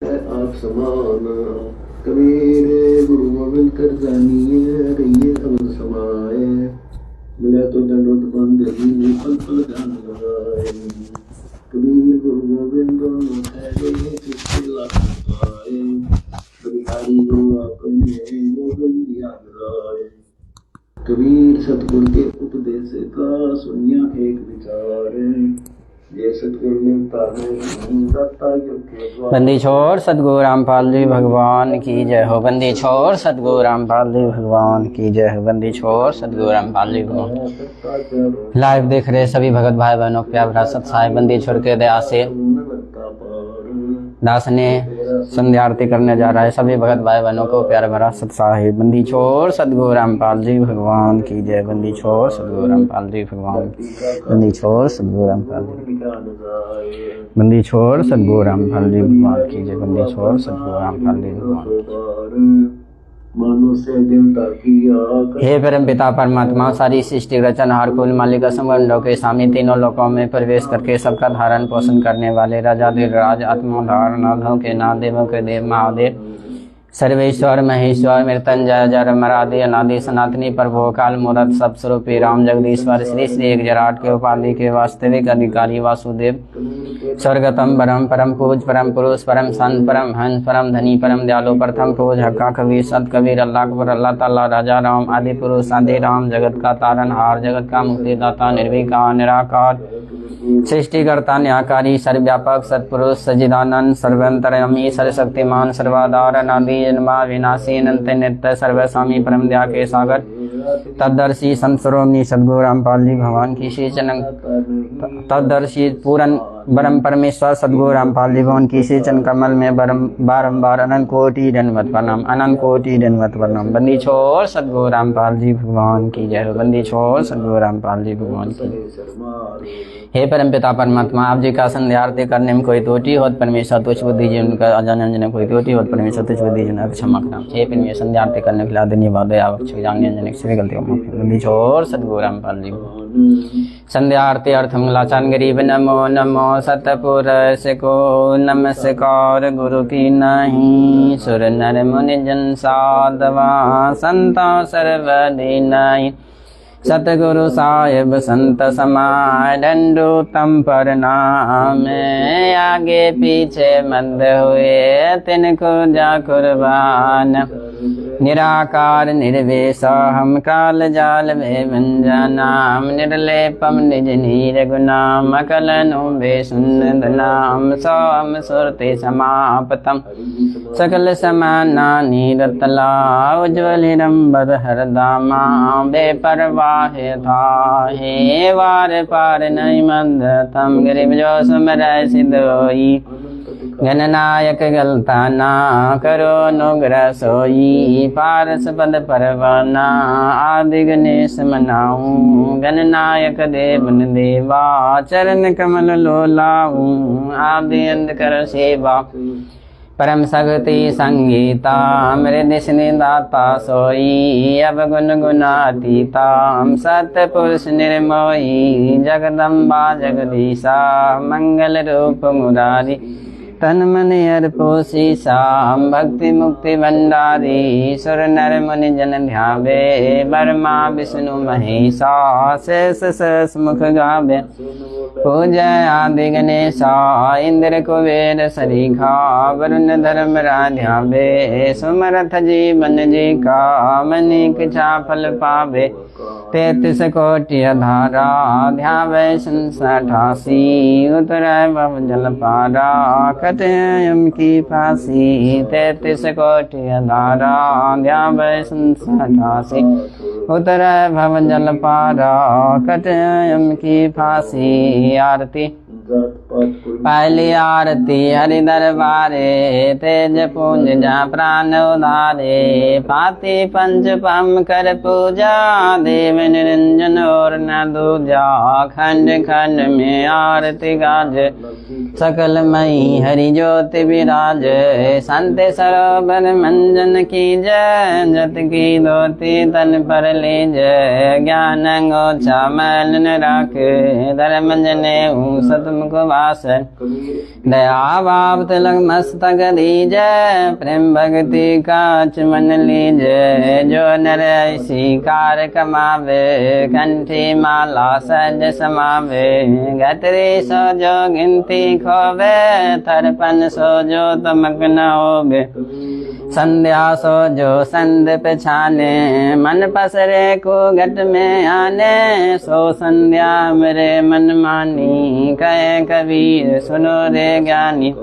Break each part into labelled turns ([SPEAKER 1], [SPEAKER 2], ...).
[SPEAKER 1] आप समाना कबीर गुरु गोविंद कर जानिए रहिए अब समाए मिला तो दंडोत बंद ही पल पल ध्यान लगाए कबीर गुरु गोविंद दोनों ठहरे किसके लाख पाए बलिहारी गुरु अपने गोविंद याद राय कबीर सतगुरु के उपदेश का सुनिया एक विचार ये सतगुरु मिलता नहीं दत्ता युग के द्वार।
[SPEAKER 2] बंदी छोड़ सतगुरु रामपाल जी भगवान की जय हो। बंदी छोड़ सतगुरु रामपाल जी भगवान की जय हो। बंदी छोड़ सतगुरु रामपाल जी भगवान। लाइव देख रहे सभी भगत भाई बहनों प्यार भरा सत्साई बंदी छोड़ के दया से दास ने संध्या आरती करने जा रहा है। सभी भगत भाई बहनों को प्यार भरा सत्साई बंदी छोड़ सतगुरु रामपाल जी भगवान की जय। बंदी छोड़ सतगुरु रामपाल जी भगवान बंदी छोड़ सतगुरु रामपाल जी बंदी छोड़ सतगुरु रामपाल जी भगवान की जय। बंदी छोड़ सतगुरु रामपाल जी भगवान। हे परम पिता परमात्मा सारी सृष्टि रचनहार कुल मालिक असंग के स्वामी तीनों लोकों में प्रवेश करके सबका धारण पोषण करने वाले राजाधिराज आत्माधार नाथों के नाथ देवों के देव महादेव सर्वेश्वर महेश्वर मृत्युंजय जर मरादि अनादि सनातनी प्रभु काल मूरत सब स्वरूपी राम जगदीश्वर श्री श्री एक जराट के उपाधि के वास्तविक अधिकारी वासुदेव स्वर्गतम परम परम पूज परम पुरुष परम संत परम हंस परम धनी परम दयालु प्रथम पूज हक्का कबीर सत कबीर अल्लाह अकबर अल्लाह ताला राजा राम आदि पुरुष आदि राम जगत का तारनहार जगत का मुक्तिदाता निर्विकार निराकार सृष्टिकर्ता न्यायकारी सर्वव्यापक सत्पुरुष सजिदानंद सर्वंतरयामी सर्वशक्तिमान सर्वाधार अनादि जन्मा विनाशी अनंत नित्य सर्वस्वामी परम दया के सागर तदर्शी संत श्रोमणी सद्गुरु रामपाल जी भगवान की श्री चरण तदर्शी पूरन परम परमेश्वर सद्गुरु रामपाल जी भगवान की श्री चरण कमल में बारंबार अनंत कोटि दंडवत प्रणाम अनंत कोटि दंडवत प्रणाम। बंदी छोड़ सद्गुरु रामपाल जी भगवान की जय। बंदी छोड़ सद्गुरु रामपाल जी भगवान की। हे परम पिता परमात्मा आप जी का संध्या आरती करने में कोई त्रुटि होत परमेश्वर तुझ बुद्धि जी उनका अजान कोई त्रुटि होत परमेश्वर तुझ बुद्धि जी क्षमा करना। हे परमेश्वर संध्या आरती करने के लिए धन्यवाद दया जान सभी गलतियों माफी। बंदी छोड़ सद्गुरु रामपाल जी संध्या आरती अर्थ मंगलाचरण गरीब नमो नमो सतपुरुष को नमस्कार गुरु की नहीं सुर नर मुनि जन साधवा संता सर्वदि नहीं सतगुरु साहिब संत समाय दंडो तम प्रणाम आगे पीछे मंद हुए तिनको जा कुर्बान निराकार निर्वेश हम काल जाल में भंजनाम निर्लेपम निज नीर गुनाम अकलनु बेसुंद नाम सोम सुरति समापतम सकल समाना नीरतला उज्ज्वल हिरंबर हरदामा बेपरवा हे वार पार नहीं मंद तम गरीब जो सुमर सिद्धोई गणनायक गलता ना करो अनुग्रह सोई पारस पद परवाना आदि गणेश मनाऊं गणनायक देवन देवा चरण कमल लोलाऊं आदि अंध कर सेवा परम शक्ति संगीता मृद दाता सोई अब गुण गुणातीता सत्य पुरुष निर्मोही जगदम्बा जगदीशा मंगल रूप मुरारी तन मन अर्पो शीशा भक्ति मुक्ति भंडारी सुर नर मुनि जन ध्यावे ब्रह्मा विष्णु महेशा शेष शेष मुख गावे पूजय आदि गणेशा इंद्र कुबेर सरीखा वरुण धर्म ध्यावे सुमरथ जीवन जी का मनिक इच्छा फल पावे 33 कोटि धारा ध्यावे संसार ठासी उतरय भव जल पारा कटे यम की फांसी 33 कोटि धारा ध्यावे संसार ठासी उतरय भव जल पारा कटे यम की फांसी। आरती पहली आरती हरि दरबारे तेज पूज जा प्राण उधारे पाति पंच पम कर पूजा देव निरंजन और न दूजा खंड खंड में आरती गाज सकल मई हरि ज्योति विराज संत सरोवर मंजन की जय जत की धोती तन पर ले जय ज्ञान गोछा मैल न राख धर्म जने सतमुख दास। दया भाव तिलक मस्तक दीजै, प्रेम भक्ति का मन लीजै। जो नर ऐसी कार कमावे, कंठी माला सहज समावे। गतरी सो जो गिनती खोवे, तर्पण सो जो तमक न होवे। संध्या सो जो संध पछाने, मन पसरे को घट में आने। सो संध्या मेरे मन मानी, कहे कबीर सुनो रे ज्ञानी।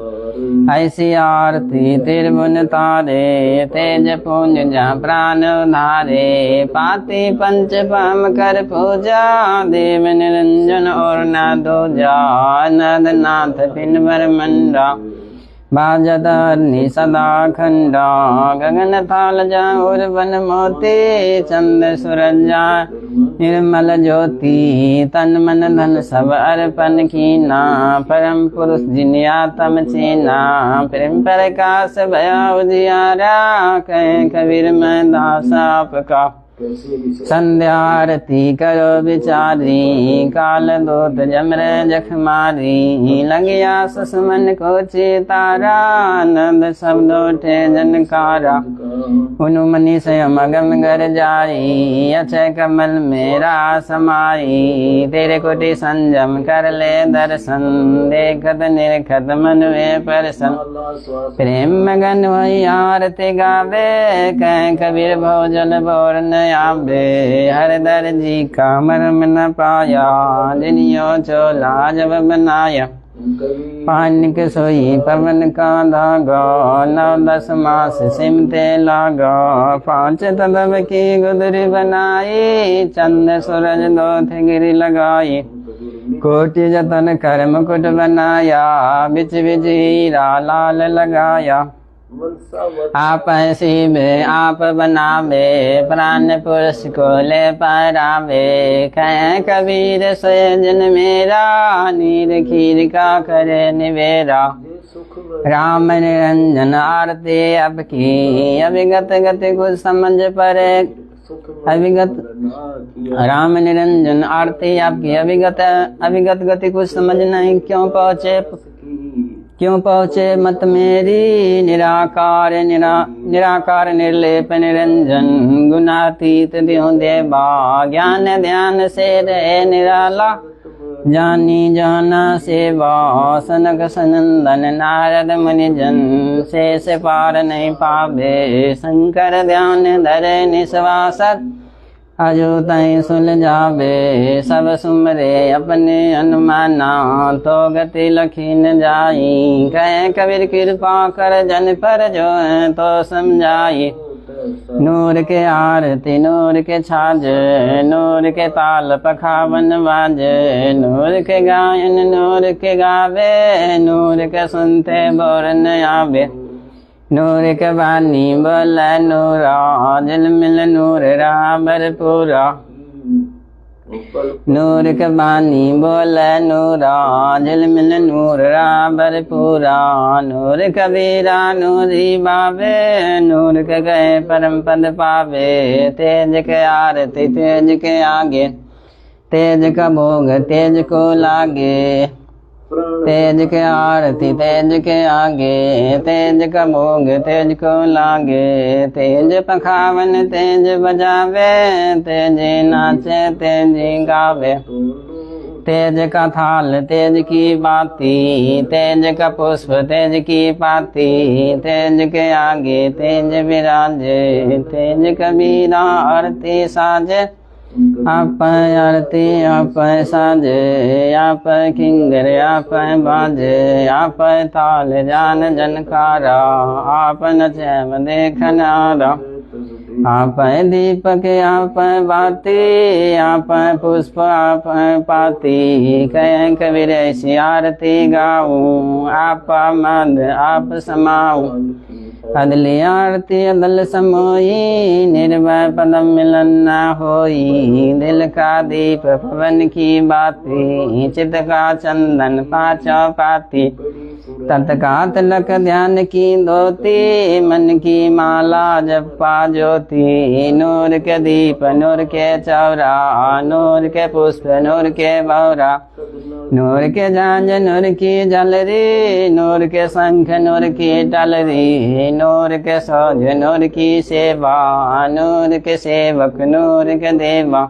[SPEAKER 2] ऐसी आरती तिरमुन तारे, तेज पुंज जा प्राण उधारे। पाति पंच पाम कर पूजा, देव निरंजन और ना दूजा। नद नाथ पिन वर मंडा, बाजत अग्नि सदा खंडा। गगन थाल जा और वन मोती, चंद्र सूरज जा निर्मल ज्योति। तन मन धन सब अर्पण कीना, परम पुरुष जिनिया तम चीना। प्रेम प्रकाश भया उजियारा, कहे कबीर मैं दास आपका। संध्या आरती करो विचारी, काल दूत जमरे जख मारी। लगिया सुमन को चितारा, आनंद शब्द उठे जनकारा। उनु मनी स्वयं अगम घर जाई, अक्षय कमल मेरा समाई। तेरे कोटि संजम कर ले दर्शन, देखत निरखत मन वे परसन। प्रेम मगन वही आरती गावे, कह कबीर भोजन बोरन आवे। हर दर जी का मर्म न पाया, जिनियो चोला जब बनाया। पानिक सोई पवन का धागा, 9-10 मास सिमते लागा। 5 तदब की गुदरी बनाई, चंद सूरज 2 गिरी लगाई। कोटि जतन कर मुकुट बनाया, बिच बिच हीरा लाल लगाया। आप शिव आप बनावे, प्राण पुरुष को ले परावे। कह कबीर सोए जन मेरा, नीर खीर का करे निवेरा। राम निरंजन आरती अब की, अभिगत गति कुछ समझ परे। अभिगत राम निरंजन आरती आपकी, अभिगत गति कुछ समझ नहीं। क्यों पहुँचे मत मेरी, निराकार निर्लेप निरंजन। गुणातीत द्यों देवा, ज्ञान ध्यान से रहे निराला। जानी जाना सेवा, सनक सनंदन नारद मुनिजन। शेष पार नहीं पावे, शंकर ध्यान धरे निश्वासत। अजो तई सुलझावे, सब सुमरे अपने अनुमाना। तो गति लखी न जाई, कहे कबीर कृपा कर जन पर। जो है तो समझाई। नूर के आरती नूर के छाज, नूर के ताल पखावन बाज। नूर के गायन नूर के गावे, नूर के सुनते बोरन आवे। नूर के बानी बोल नूरा, दिल मिल नूर रहा भरपूरा। नूर के बानी बोल नूरा, दिल मिल नूर रहा भरपूरा। नूर कबीरा नूरी बावे, नूर के गए परम पद पावे। तेज के आरती तेज के आगे, तेज का भोग तेज को लागे। तेज के आरती तेज के आगे, तेज का भोग तेज को लागे। तेज पखावन तेज बजावे, तेज नाचे तेज गावे। तेज का थाल तेज की बाती, तेज का पुष्प तेज की पाती। तेज के आगे तेज विराजे, तेज कबीरा आरती साजे। आप आरती आप साजे, आप किंगर आप बाजे। आप ताल जान जनकारा, आप नचैव देखनारा। आप दीपक आप बाती, आप पुष्प आप पाती। कह कबीर ऐसी आरती गाऊं, आप मद आप समाऊं। अदली आरती अदल समोई, निर्भय पदम मिलन न होई। दिल का दीप पवन की बाती, चित का चंदन पाँचों पाती। तत्का तिलक ध्यान की धोती, मन की माला जपा ज्योति। नूर के दीप नूर के चौरा, नूर के पुष्प नूर के बौरा। नूर के झांझ नूर की झलरी, नूर के शंख नूर की टलरी, नूर के सौज नूर की सेवा, नूर के सेवक नूर के देवा।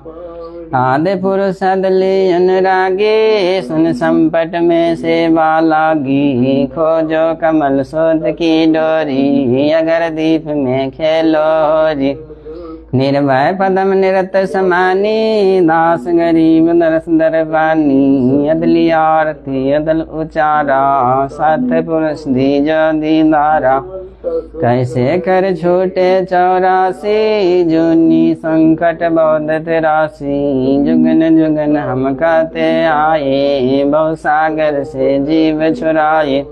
[SPEAKER 2] आदि पुरुष अदली अनुरागी, सुन संपट में सेवा लागी, खोजो कमल सोत की डोरी, अगर दीप में खेलो होरी। निर्भय पदम निरत समानी, दास गरीब दरस दरबानी, अदली आरती अदल उचारा, सत पुरुष दीजो दीदारा। कैसे कर छूटे 84 जूनी संकट बहुत तेरासी, जुगन जुगन हम कहते आए, बहु सागर से जीव छुड़ाए।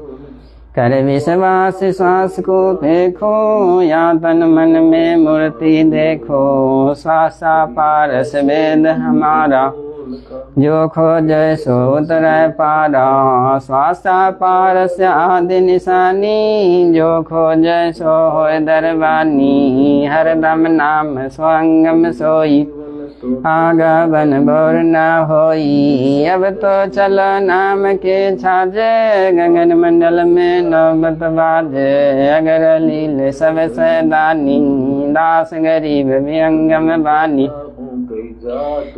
[SPEAKER 2] कर विश्वास श्वास को फेंको, या तन मन में मूर्ति देखो, श्वासा पारस वेद हमारा, जो खोजे सो उतरे पारा। श्वासा पारस आदि निशानी, जो खोजे सो होए दरबानी, हरदम नाम स्वंगम सोई, आगमन बोर न होई। अब तो चलो नाम के छाजे, गगन मंडल में नौबत बाजे, अगर लील सब सैदानी, दास गरीब विहंगम बानी।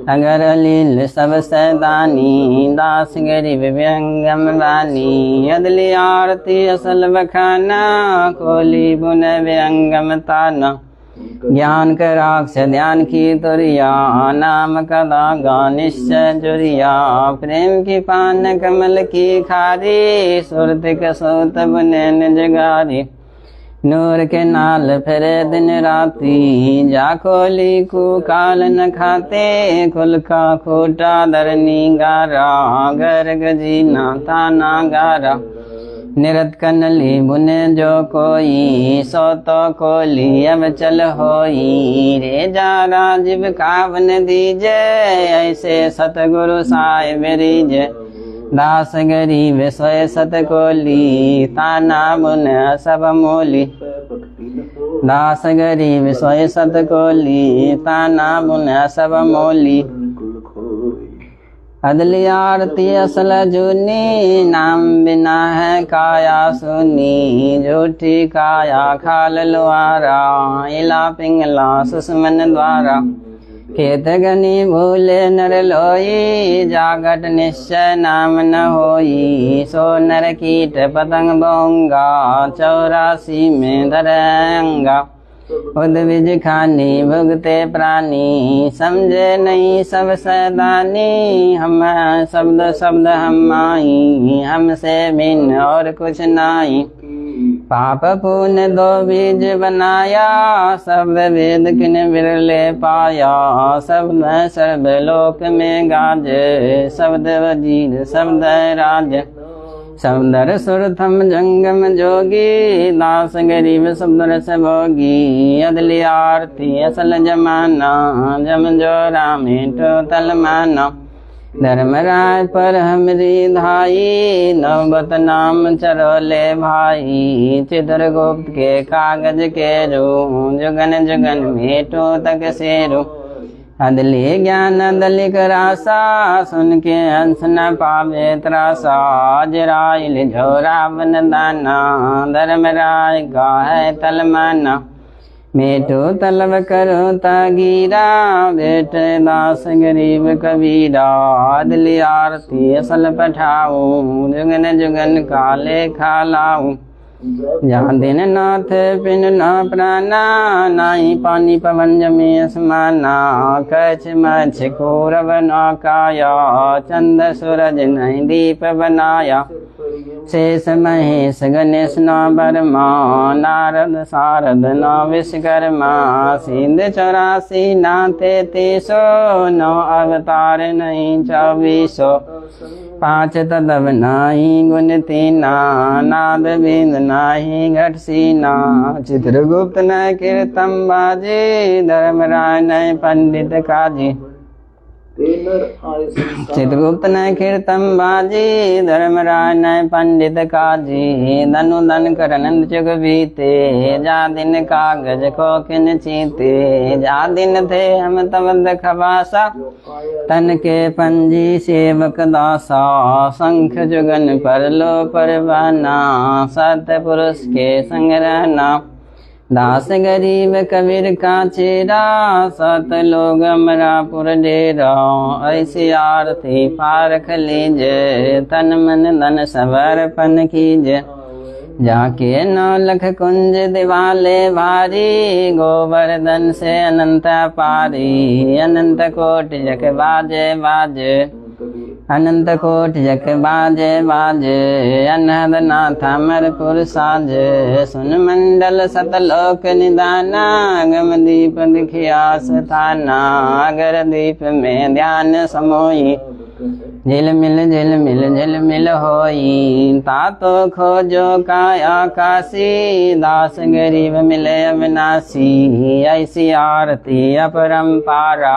[SPEAKER 2] अगर लील सब सैदानी, दास गरीब विहंगम बानी। अदली आरती असल बखाना, कोली बुन विहंगम ताना। ज्ञान का राक्ष ध्यान की तुरिया, नाम का दागा निश्चय जुरिया। प्रेम की पान कमल की खारी, सुरत का सोत बुने निजगारी। नूर के नाल फिरे दिन राती, जाकोली को काल न खाते, खुल का खोटा दरनी गारा, गर्ग जीना ताना गारा। निरत कनली बुने जो कोई, सो तो कोली अब चल होई। रे जा राजीव कावन दीजे, ऐसे सतगुरु साहिब रीजे। दास गरीब सोए सत कोली, ताना बुन सब मोली। दास गरीब सोए सत कोली, ताना बुन सब मोली। अदली आरती असल जूनी, नाम बिना है काया सुनी। झूठी काया खाल लुआरा, इला पिंगला सुषमन द्वारा। खेत गनी भूले नर लोई, जागट निश्चय नाम न होई। सो नर कीट पतंग बोंगा, 84 में धरेंगा। उद्विज खानी भुगते प्राणी, समझे नहीं सब सैदानी। हम शब्द शब्द हम आई, हमसे भिन्न और कुछ नाई। पाप पुण्य दो बीज बनाया, शब्द वेद किन बिरले पाया। शब्द सर्वलोक में गाजे, शब्द वजीर शब्द राज। शब्दर सुर थम जंगम जोगी, दास गरीब शब्दर से भोगी। अदली आरती असल जमाना, जम जो रामेटो तल माना। धर्मराय पर हमरी धाई, नौबत नाम चरोले भाई। चित्रगुप्त के कागज के रू, जुगन जुगन भेटो तक सेरू। अदली ज्ञान अदलिक रासा, सुन के अंश न पावे त्रासा। अजराइल झोरा बन दाना, धर्मराय का है तलमाना। मेटो तलब करो तागीरा, बेटे दास गरीब कबीरा। अदली आरती असल पठाओ, जुगन जुगन काले खालाऊ। जहाँ दिन नाथ पिन ना प्राणा, नाई पानी पवन जमे असमाना। कछ मछ कौरव ना काया, चंद सूरज नहीं दीप बनाया। शेष महेश गणेश ना बर्मा, नारद शारद ना विश्वकर्मा। सिंध 84 ना 3300, 9 अवतार नहीं 2400। 5 तदव नाही गुण तीना, नाद बिंद नाही घट सीना। चित्रगुप्त न कीर्तन बाजी, धर्मराय न पंडित काजी।
[SPEAKER 1] तेनर आय संसार
[SPEAKER 2] चित्रगुप्त नय कीर्तन बाजी धर्मराय नय पंडित काजी धनु धन करनंद चुग बीते जा दिन कागज को किन चीते जा दिन थे हम तब दखवासा तन के पंजी सेवक दासा शंख जुगन पर लो परवाना सत्य पुरुष के संग रहना दास गरीब कबीर का चेरा सत लोग अमरापुर डेरा ऐसी आरती पारख लीजे तन मन धन सब अर्पण कीजे जाके नौलख कुंज दिवाले भारी गोवर्धन से अनंत पारी अनंत कोटि जग बाजे बाजे अनंत कोटि जग बाजे बाजे अनहद नाथ अमरपुर साजे सुन मंडल सतलोक निदाना गम दीप दिखियास थाना अगर दीप में ध्यान समोई झिल मिल होई तातो खोजो काया काशी दास गरीब मिले अविनाशी ऐसी आरती अपरंपारा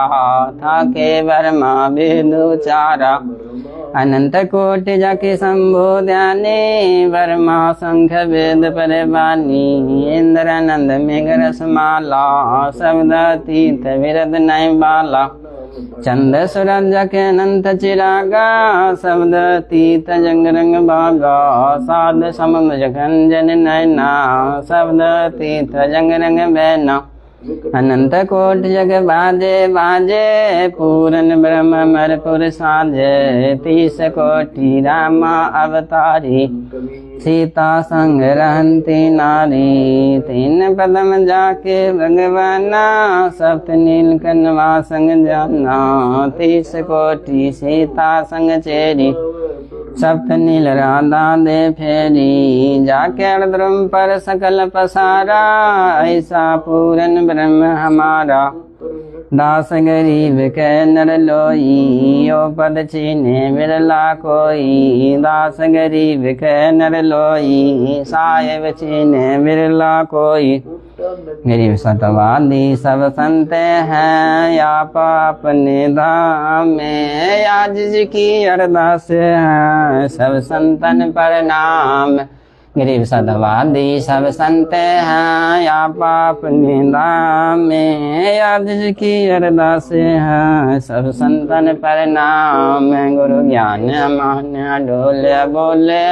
[SPEAKER 2] था के वर्मा विदुचारा अनंत कोटि जाके शंभो ध्याने वर्मा शंख वेद परवानी इंद्र आनंद मेघ रसमाला शब्दातीत विरद नय बाला चंद सूरज के अनंत चिरागा शब्द तीत जंग रंग बागा साध समुद्र जखंजन नैना शब्द तीत जंग रंग बैना अनंत कोट जग बाजे बाजे पूरन ब्रह्म मरपुर साजे 30 कोटि रामा अवतारी सीता संग रहंती नारी 3 पदम जाके भगवाना सप्त नील कनवा संग जाना 30 कोटि सीता संग चेरी सप्त नील राधा दे फेरी जाके द्रुम पर सकल पसारा ऐसा पूरन ब्रह्म हमारा दास गरीब के नर लोई यो पद चीने बिरला कोई दास गरीब के नर लोई साहेब चीने बिरला कोई गरीब सतवादी सब संत हैं या पाप निधाम में आज की अरदास है सब संतन प्रणाम गरीब सतवादी सब संत हैं या पाप निधाम में आज की अरदास है सब संतन प्रणाम गुरु ज्ञान मान डोले बोले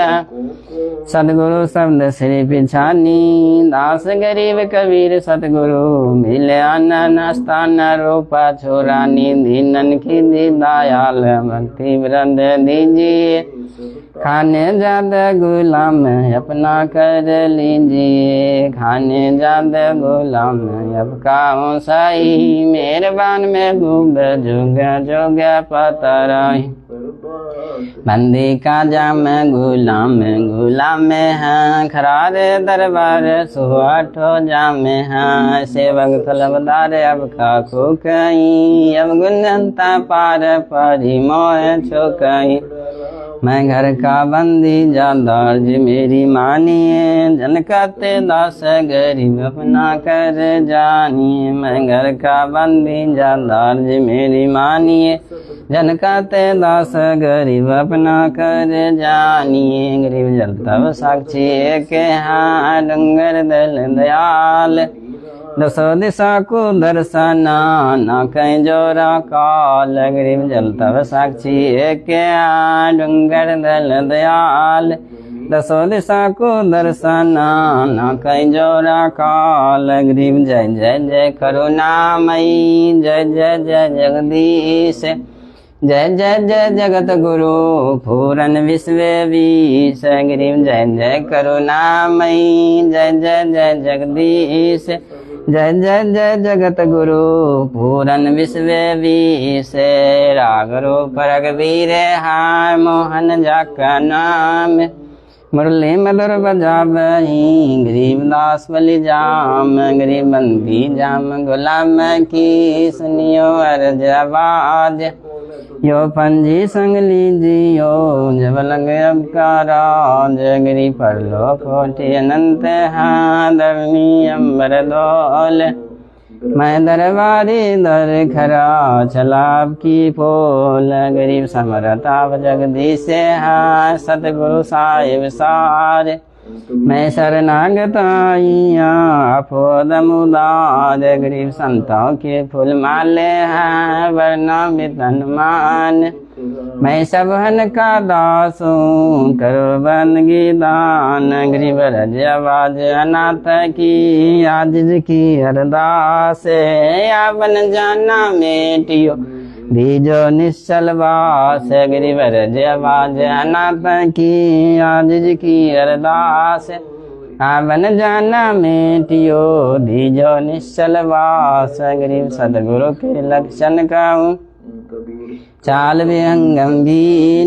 [SPEAKER 2] सतगुरु शब्द श्री पिछानी दास गरीब कबीर सतगुरु मिले अनन स्थान रूपा छोरानी दीनन की दी दयाल भक्ति वृंद दीजिए खाने ज्यादा गुलाम अपना कर लीजिए खाने ज्यादा गुलाम अब का सही मेहरबान में खूब जुग जुग पता रही बंदी का जाम गुलाम गुलाम है खरारे दरबार सुहाठो जाम है सेवक तलबदार अब का को कहीं अब गुणता पार परी मोह छो कहीं मैं घर का बंदी जादार जी मेरी मानिए जनकते दास गरीब अपना कर जानिए मैं घर का बंदी जादार जी मेरी मानिए जनकते दास गरीब अपना कर जानिए गरीब जल तब साक्षी के हाँ डंगर दल दयाल दसो दिशा को दर्शना न कहीं जोरा काल गरीब जल तब साक्षी एक डूंगर दल दयाल दसो दिशा को दर्शना न कहीं जोरा काल गरीब जय जय जय करुणामयी जय जय जय जगदीश जय जय जय जगत गुरु पूरन विश्व विष गरीब जय जय करुणामयी जय जय जय जगदीश जय जय जय जगत गुरु पूरन विश्व विष राग रूप रघुवीर हाय मोहन जाका नाम मुरली मधुर बजाबही गरीबदास बलि जाम गरीब बंदी जाम गुलाम की सुनियो अर्ज आवाज यो पंजी संग लीजियो जब लग अब का राज गिरी पर लो कोटि अनंत हाँ धरणी अम्बर दौल मैं दरबारी दर खरा चलाब की पोल गरीब समरताप जगदीश है सतगुरु साहिब सारे मैं शरणागत आइया अपोदमुदार गरीब संतों के फूल माले हैं वरना वितन मान मैं सबहन का दास हूँ करो बंदगी दान गरीब रज आवाज अनाथ की आजिज की अरदास या बन जाना मेटियो बीजो निश्चल वास गरीब रज आवाज अनाथ की आजिज की अरदास बन जाना मेटियो दीजो निश्चल वास गरीब सदगुरु के लक्षण कहूँ चाल विहंगम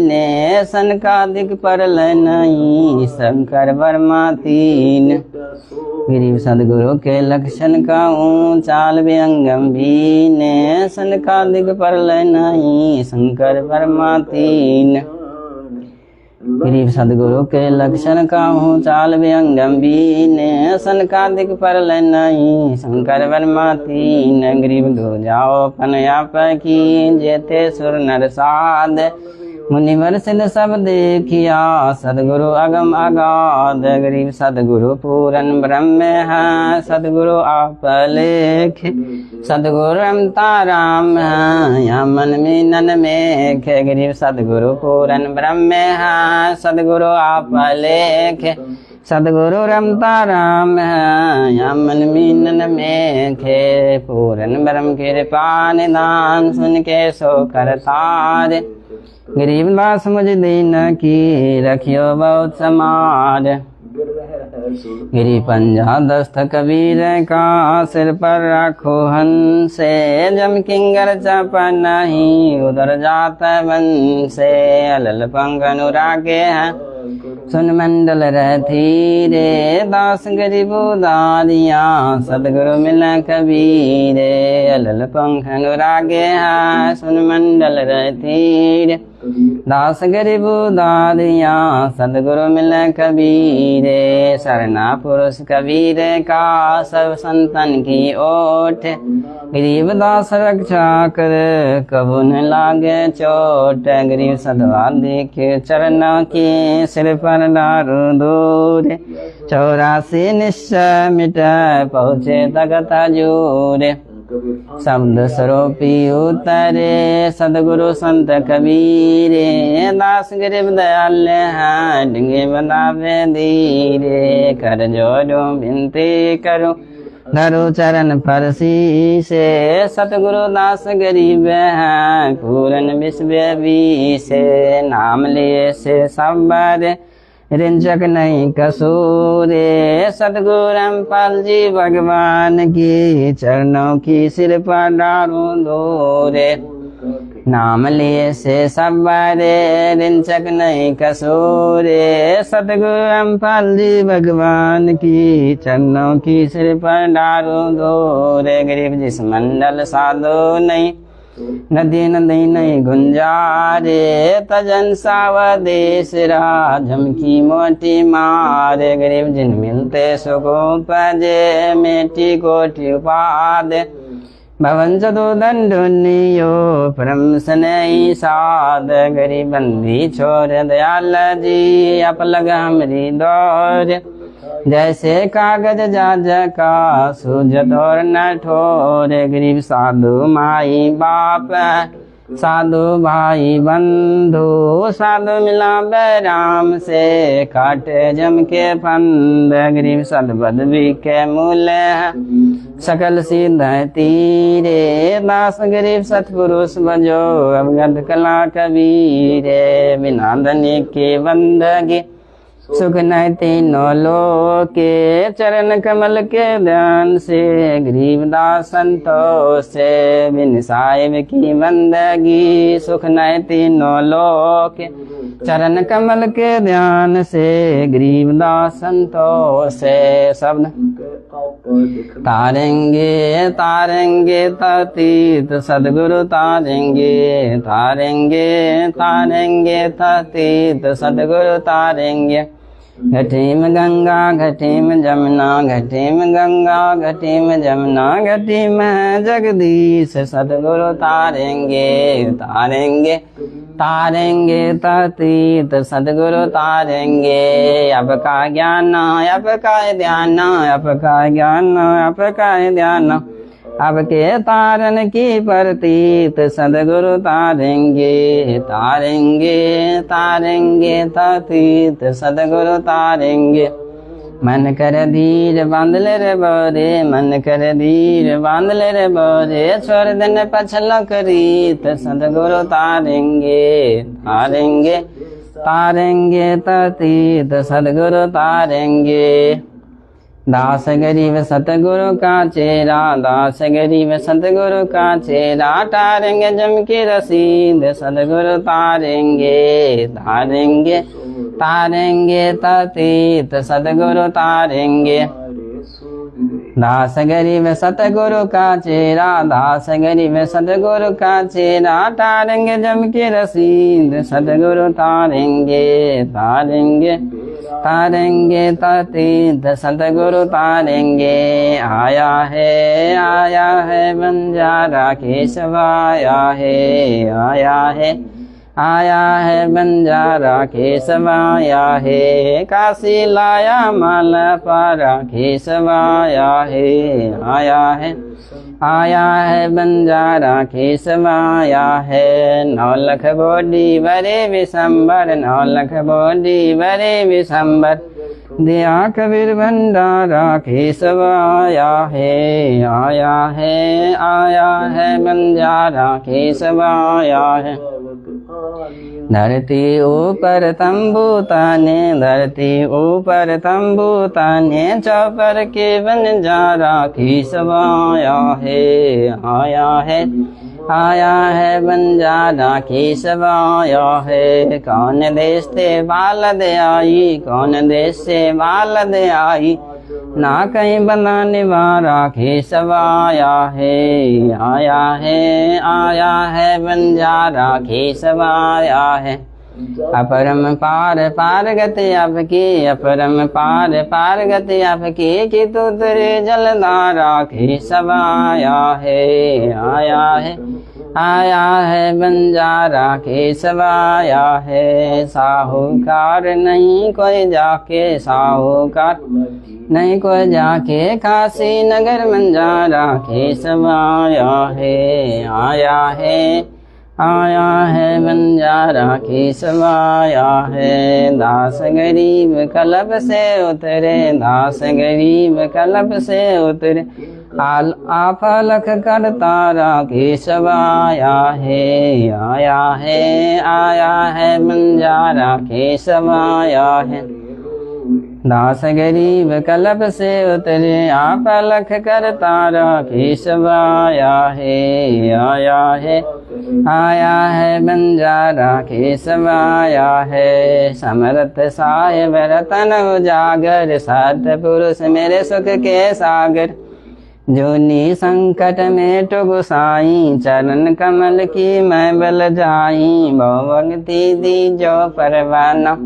[SPEAKER 2] ने सनकादिक परल नहीं शंकर वर्मा तीन गरीब सदगुरु के लक्षण कहूँ चाल विहंगम ने सनकादिक परल नहीं शंकर वर्मा तीन गरीब सदगुरु के लक्षण कहूँ चाल विहंगम ने सनकादिक परल नहीं शंकर वर्मा तीन गरीब दो जाओ पन आप की जेते सुर नर साध मुनिवर सिद्ध सब देखिया सदगुरु अगम अगाध गरीब सदगुरु पूरन ब्रह्म है सदगुरु आप लेख सदगुरु रमता राम है या मन में नन में खे गरीब सदगुरु पूरन ब्रह्म है सदगुरु आप लेख सदगुरु रमता राम है या मन में नन में खे पूरन ब्रह्म कृपा निदान सुन के सो करतार गरीब दास मुझ दीन की रखियो बहुत समाज गिरी पंजा दस्त कबीर का सिर पर रखो हंसे जम किंगर चप नहीं उधर जात बन से अलल पंग अनुरागे हैं सुन मंडल रहती रे दास गरीब उदारिया सदगुरु मिल कबीरे अलल पंख अनुरागे हैं सुन मंडल रहती रे दास गरीब उदारिया सदगुरु मिल कबीरे शरणा पुरुष कबीर का सब संतन की ओट गरीब दास रक्षा कर कबू न लागे चोट गरीब सदवा देखे चरणों की सिर पर डारू दूर 84 निश्चय मिट पहुँचे तगत जूर शब्द स्वरूपी उतरे सदगुरु संत कबीरे दास गरीब दयाल हैं डिंगे बनावे धीरे कर जोड़ो विनती करो धरो चरण पर शीशे सतगुरु दास गरीब हैं पूरन विश्व से नाम लिए से सब रिंचक नहीं कसूरे सतगुरु पाल जी भगवान की चरणों की सिर पर डारू दोरे नाम लिए से सब रिंचक नहीं कसूरे सतगुरु पाल जी भगवान की चरणों की सिर पर डारू दोरे गरीब जिस मंडल साधु नहीं नदी नदी नहीं गुंजारे तजन सावदेश राजम की मोटी मारे गरीब जिन मिलते सुखो पजे मेटी कोटि उपादे भवन चतु दंडुनियो परम स्नेही साध गरीब बंदी छोड़ दयाल जी अपलग हमरी दौर जैसे कागज जाज का सूझत और न ठोरे गरीब साधु माई बाप साधु भाई बंधु साधु मिला बैराम से काटे जम के फंद गरीब सदबद भी के मूल सकल सिद्ध तीरे दास गरीब सतपुरुष बजो अवगत कला कबीरे बिना धनी के बंदगी सुख न तीनों लोके चरण कमल के ध्यान से गरीब दास संतोष से बिन साहिब की बंदगी सुख न तीनों लोके चरण कमल के ध्यान से गरीब दास संतोष से सब तारेंगे तारेंगे ततीत सदगुरु तारेंगे तारेंगे तारेंगे ततीत सदगुरु तारेंगे घटी में गंगा घटी में जमुना, घटी में गंगा घटी में जमुना, घटी में जगदीश सतगुरु तारेंगे तारेंगे तारेंगे तीर्थ सतगुरु तारेंगे। अब का ज्ञान अब का ध्यान, अब का ज्ञान अब का ध्यान, अब के तारन की प्रतीत सदगुरु तारेंगे तारेंगे तारेंगे तीर्थ सदगुरु तारेंगे। मन कर धीर बांध ले रे बोरे, मन कर धीर बांध ले रे बोरे, छोड़ देने पछल करीत सदगुरु तारेंगे तारेंगे तारेंगे तीर्थ सदगुरु तारेंगे। दास गरीब सतगुरु का चेहरा, दास गरीब सतगुरु का चेहरा, तारेंगे जम की रसीद सतगुरु तारेंगे तारेंगे तारेंगे तीर्थ सतगुरु तारेंगे। दास गरीब सतगुरु का चेहरा, दास गरीब सतगुरु का चेहरा, तारेंगे जम की रसीद सतगुरु तारेंगे तारेंगे तारेंगे तीर्थ सतगुरु तारेंगे। आया है बंजारा केशव आया है बंजारा केशव आया है, काशी लाया माल पारा केशव आया है बंजारा केशव आया है। 9 लाख बोडी बरे विशंबर, 9 लाख बोडी बरे विशंबर, दिया कबीर भंडारा केशव आया है बंजारा केशव आया है। धरती ऊपर तंबू ताने, धरती ऊपर तंबू ताने, चौपर के बंजारा केशव आया है बंजारा केशव आया है। कौन देश से बाल दे आई, कौन देश से बाल दे आई, ना कहीं बनाने वाला केशव आया है बंजारा केशव आया है। अपरम पार पार गति आपकी, अपरम पार पार गति आपकी, कि तू तेरे जलधारा केशव आया है बंजारा केशव आया है। साहूकार नहीं कोई जाके, साहूकार नहीं कोई जाके, काशी नगर बंजारा केशव आया है बंजारा केशव आया है। दास गरीब कलब से उतरे, दास गरीब कलब से उतरे, आप लख कर तारा केशव आया है बंजारा केशव आया है। दास गरीब कलब से उतरे, आप लख कर तारा केशव आया है बंजारा केशव आया है। समर्थ साहेब रतन उजागर, सत पुरुष मेरे सुख के सागर, जोनी संकट में तो गुसाई, चरण कमल की मैं बल जाई, भक्ति दी जो परवाना,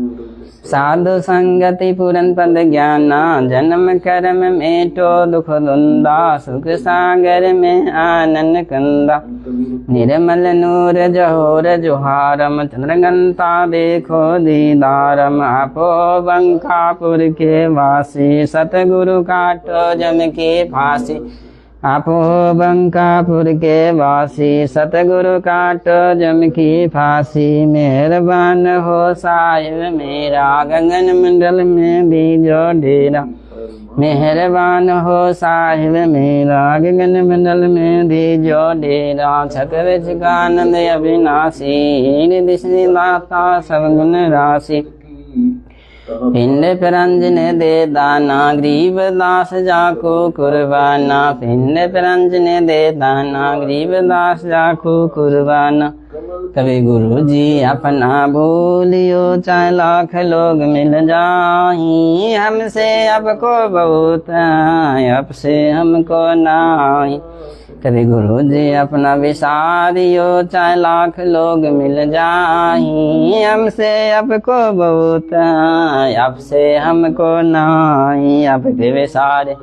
[SPEAKER 2] साधु संगति पूरन पद ज्ञाना, जन्म कर्म में तो दुख धुंदा, सुख सागर में आनंद कंदा, निर्मल नूर जहोर जुहारम, चंद्रगंता देखो दीदारम, आपो बंकापुर के वासी, सतगुरु काटो जम की फांसी, आपो बंकापुर के वासी, सतगुरु काटो जम की फांसी, मेहरबान हो साहिब मेरा, गगन मंडल में दीजो डेरा, मेहरबान हो साहिब मेरा, गगन मंडल में दीजो डेरा, छत्र चिकानंद अविनाशी, निधि दाता सब गुण राशि, पिंड प्रंजन दे दाना, गरीब दास जाको कुर्बाना, पिंड प्रंजन दे दाना, गरीब दास जाको कुर्बाना। कभी गुरु जी अपना बोलियो, चाहे लाख लोग मिल जाही, हमसे आपको बहुत, अब से हमको नाही, कभी गुरु जी अपना विसारियो, चाहे लाख लोग मिल जाही, हमसे आपको बहुत आपसे हमको नाही। आपके विसारे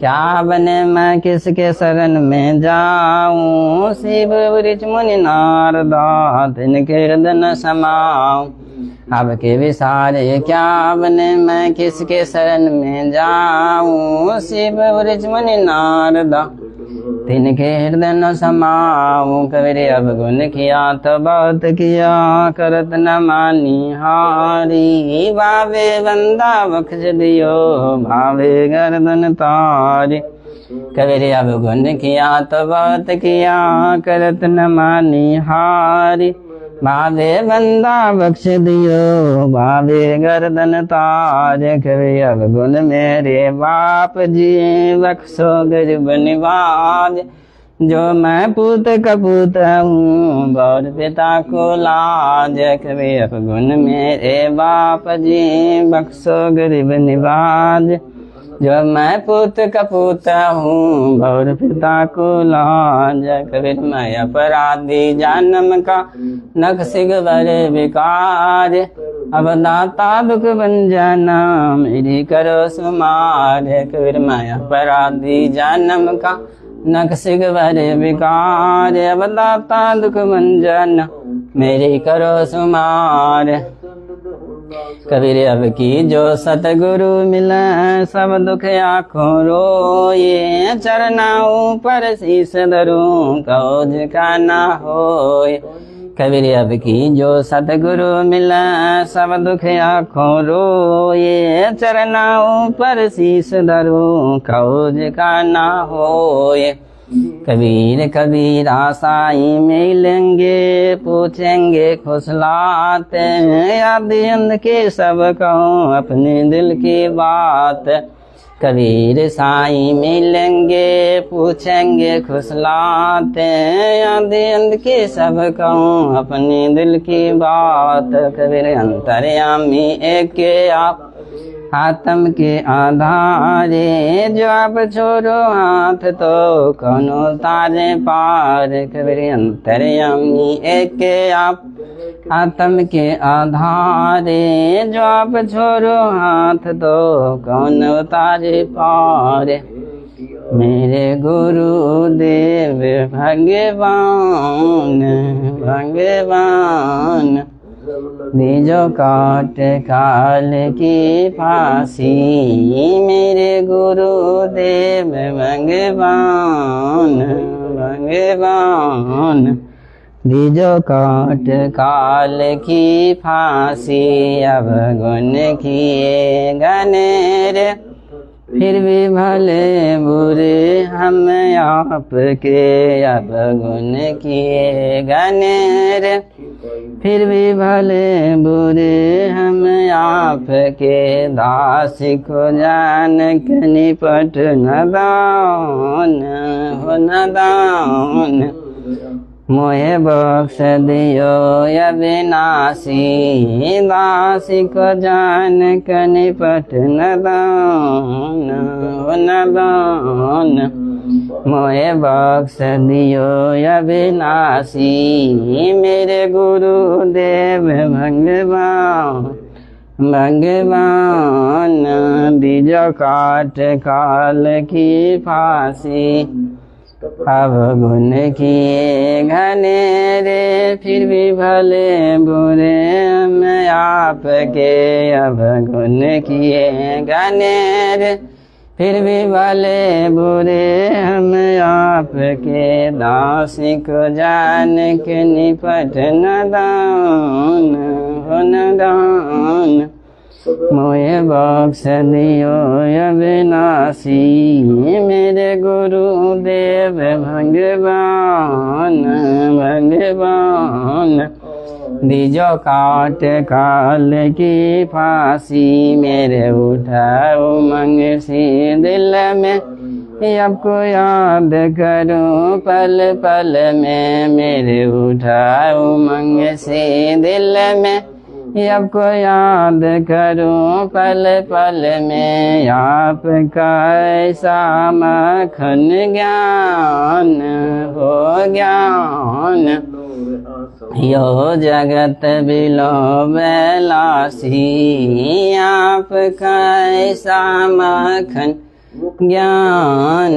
[SPEAKER 2] क्या बने, मैं किसके शरण में जाऊं, शिव वृक्ष मुनि नारदा तिनके हृदय न समाऊं। आपके विसारे क्या बने, मैं किसके शरण में जाऊं, शिव वृक्ष मुनि नारदा तिनके हृदय न समाऊं। कबीर अब गुण किया तो बहुत किया, करत न मानी हारी, भावे बंदा बख्श दियो, भावे गर्दन तारी। कबीर अब गुण किया तो बहुत किया, करत न मानी हारी, भावे बंदा बख्श दियो, भावे गर्दन तारे। कबीर अब गुण मेरे बाप जी, बख्शो गरीब निवाज, जो मैं पूत कपूत हूँ, और पिता को लाज। कबीर अब गुण मेरे बाप जी, बख्शो गरीब निवाज, जो मैं पुत कपूत हूँ, और पिता को लाज। कबीर मैं अपराधी जन्म का, नक्सिग बड़े विकार, अब दाता दुख बन जाना, मेरी करो सुमार। कबीर मैं अपराधी जन्म का, नक्सिग बड़े विकार, अब दाता दुख बन जाना, मेरी करो सुमार। कबीर अब की जो सतगुरु मिला, सब दुख आँखों रोए, चरनाओं पर शीस धरूं, कौज का ना होए। कबीर अब की जो सतगुरु मिला, सब दुख आँखों रोए, चरनाओं पर शीस धरूं, कौज का ना होए। कबीर कबीरा साईं मिलेंगे, पूछेंगे खुशलाते, याद अंध के सब कहूँ अपने दिल की बात। कबीर साईं मिलेंगे, पूछेंगे खुशलाते, याद अंध के सब कहूँ अपने दिल की बात। कबीर अंतर्यामी एक आप, आत्म के आधारे, जो आप छोड़ो हाथ तो कौन उतारे पार। कबीर अंतर्यामी एक आप, आत्म के आधारे, जो आप छोड़ो हाथ तो कौन उतारे पार। मेरे गुरुदेव भगवान भगवान, बीजो काट काल की फांसी, मेरे गुरुदेव भगवान भगवान, बीजो काट काल की फांसी। अब गुण किए गनेर, फिर भी भले बुरे हम आपके, अब गुण किए गनेर, फिर भी भले बुरे हम आपके, दास को जान के निपट नदान हो नदान। मोहे बख्श दियो अविनाशी, दास को जान के निपट नदान हो नदान। मोहे बख्श दियो अविनाशी, मेरे गुरुदेव भगवान भगवान, बीजो काट काल की फांसी। अब गुण किए घनेरे, फिर भी भले बुरे हम आपके, अब गुण किए घनेरे, फिर भी भले बुरे हम आपके, दास को जान के निपट नदान हो नदान। मोहे बख्श दियो अविनाशी, मेरे गुरुदेव भगवान भगवान, बीजो काट काल की फांसी। मेरे उठा उमंग सी दिल में, आपको याद करूं पल पल में, मेरे उठा उमंग सी दिल में, आपको याद करूं पल पल में, आपका ऐसा मखन ज्ञान हो ज्ञान। यो जगत बिलो बेलासी, आपका ऐसा मखन ज्ञान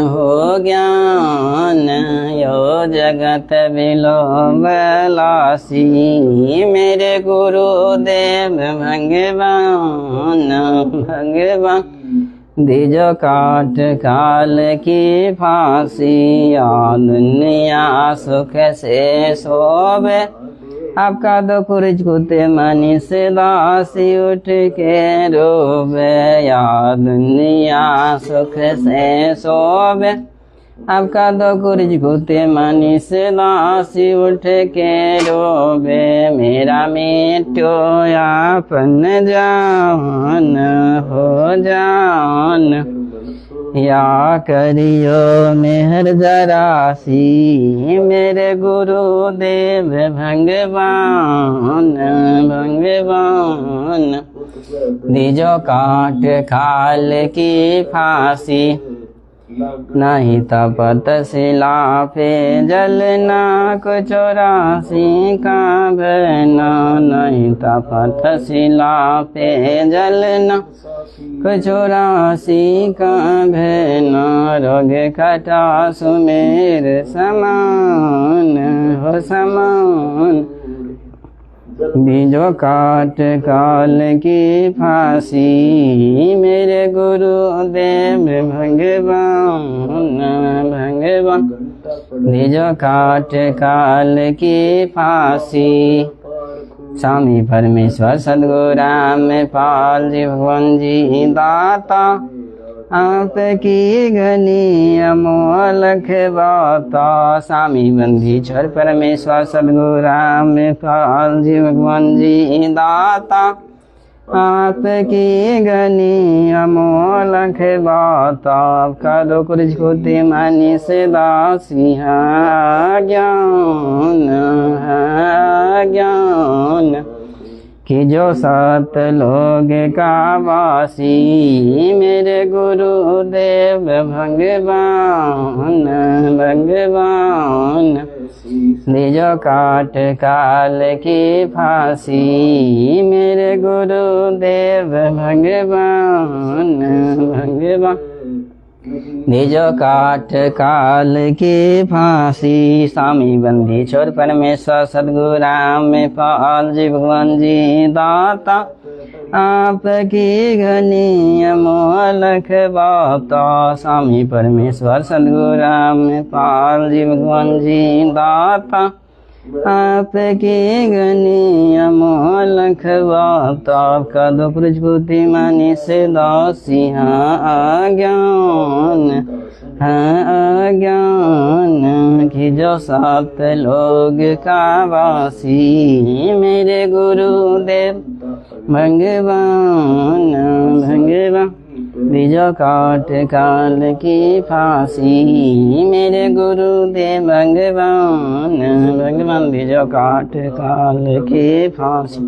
[SPEAKER 2] हो ज्ञान। यो जगत बिलो बेलासी, मेरे गुरुदेव भगवान भगवान। दीजो काट काल की फांसी, दुनिया सुख से सोवे। आपका दो कुरिज कुते मनी से दासी, उठ के रोवे। या दुनिया सुख से सोवे। आपका दो कुरिज कुते मनी से दासी, उठ के रोवे। मेरा मिट्यो आपन जान हो जान। या करियो मेहर जरासी, मेरे गुरुदेव भगवान भगवान। दीजो काट खाल की फांसी, नहीं तपत शिला पे जलना को 84 का बहना। नहीं तपत शिला पे जलना को 84 का बहना। रोग कटा सुमेर समान हो समान। बीजो काट काल की फांसी, मेरे गुरुदेव भगवान भगवान। बीजो काट काल की फांसी, स्वामी परमेश्वर सद्गुरु रामपाल जी भगवान जी दाता। आपकी घनी अमोलक बाता, स्वामी बंदी छोर परमेश्वर सद्गुरु रामपाल जी भगवान जी दाता। आपकी घनी अमोलक बाता, आपका दो कुरिज कुते मानी से दासी। ज्ञान ज्ञान कि जो 7 लोग का वासी, मेरे गुरुदेव भगवान भगवान। दीजो काट काल की फांसी, मेरे गुरुदेव भगवान भगवान। दीजो काट काल की फांसी, स्वामी बंदी छोर परमेश्वर सद्गुरु रामपाल जी भगवान जी दाता। आपकी घनी अमोलक बाता, स्वामी परमेश्वर सद्गुरु रामपाल जी भगवान जी दाता। आपकी घनी अमोलक बाता, आपका दो पुरुष बुद्धि मानी से दासी। ज्ञान ज्ञान कि जो 7 लोग का वासी, मेरे गुरुदेव भगवान भगवान। बीजो काट काल की फांसी, मेरे गुरुदेव भगवान भगवान। बीजो काट काल की फांसी,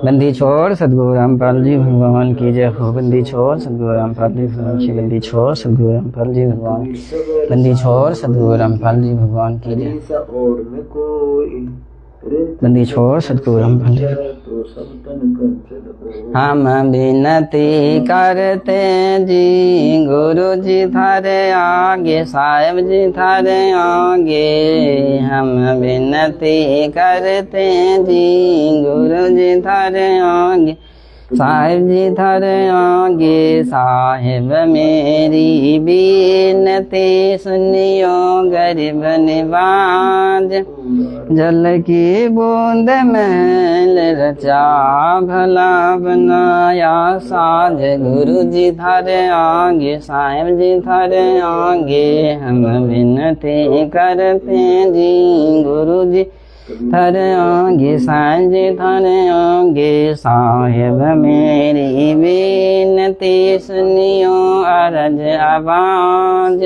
[SPEAKER 2] बंदी छोड़ सद्गुरु रामपाल जी भगवान की जय हो। बंदी छोड़ सद्गुरु रामपाल जी भगवान की। बंदी छोड़ सद्गुरु रामपाल जी भगवान। बंदी छोड़ सद्गुरु रामपाल जी भगवान की जय। बंदी छोड़ सद्गुरु रामपाल जी। हम विनती करते जी, गुरु जी थारे आगे, साहेब जी थारे आगे। हम विनती करते जी, गुरु जी थारे आगे, साहेब जी थारे आगे। साहेब मेरी विनती सुनियो गरीब निवाज। जल की बूंद महल रचा, भला बनाया साज। गुरु जी थारे आगे, साहेब जी थारे आगे। हम विनती करते जी, गुरु जी थर आगे साईं जी थर आगे साहिब मेरी विनती सुनियो अरज आवाज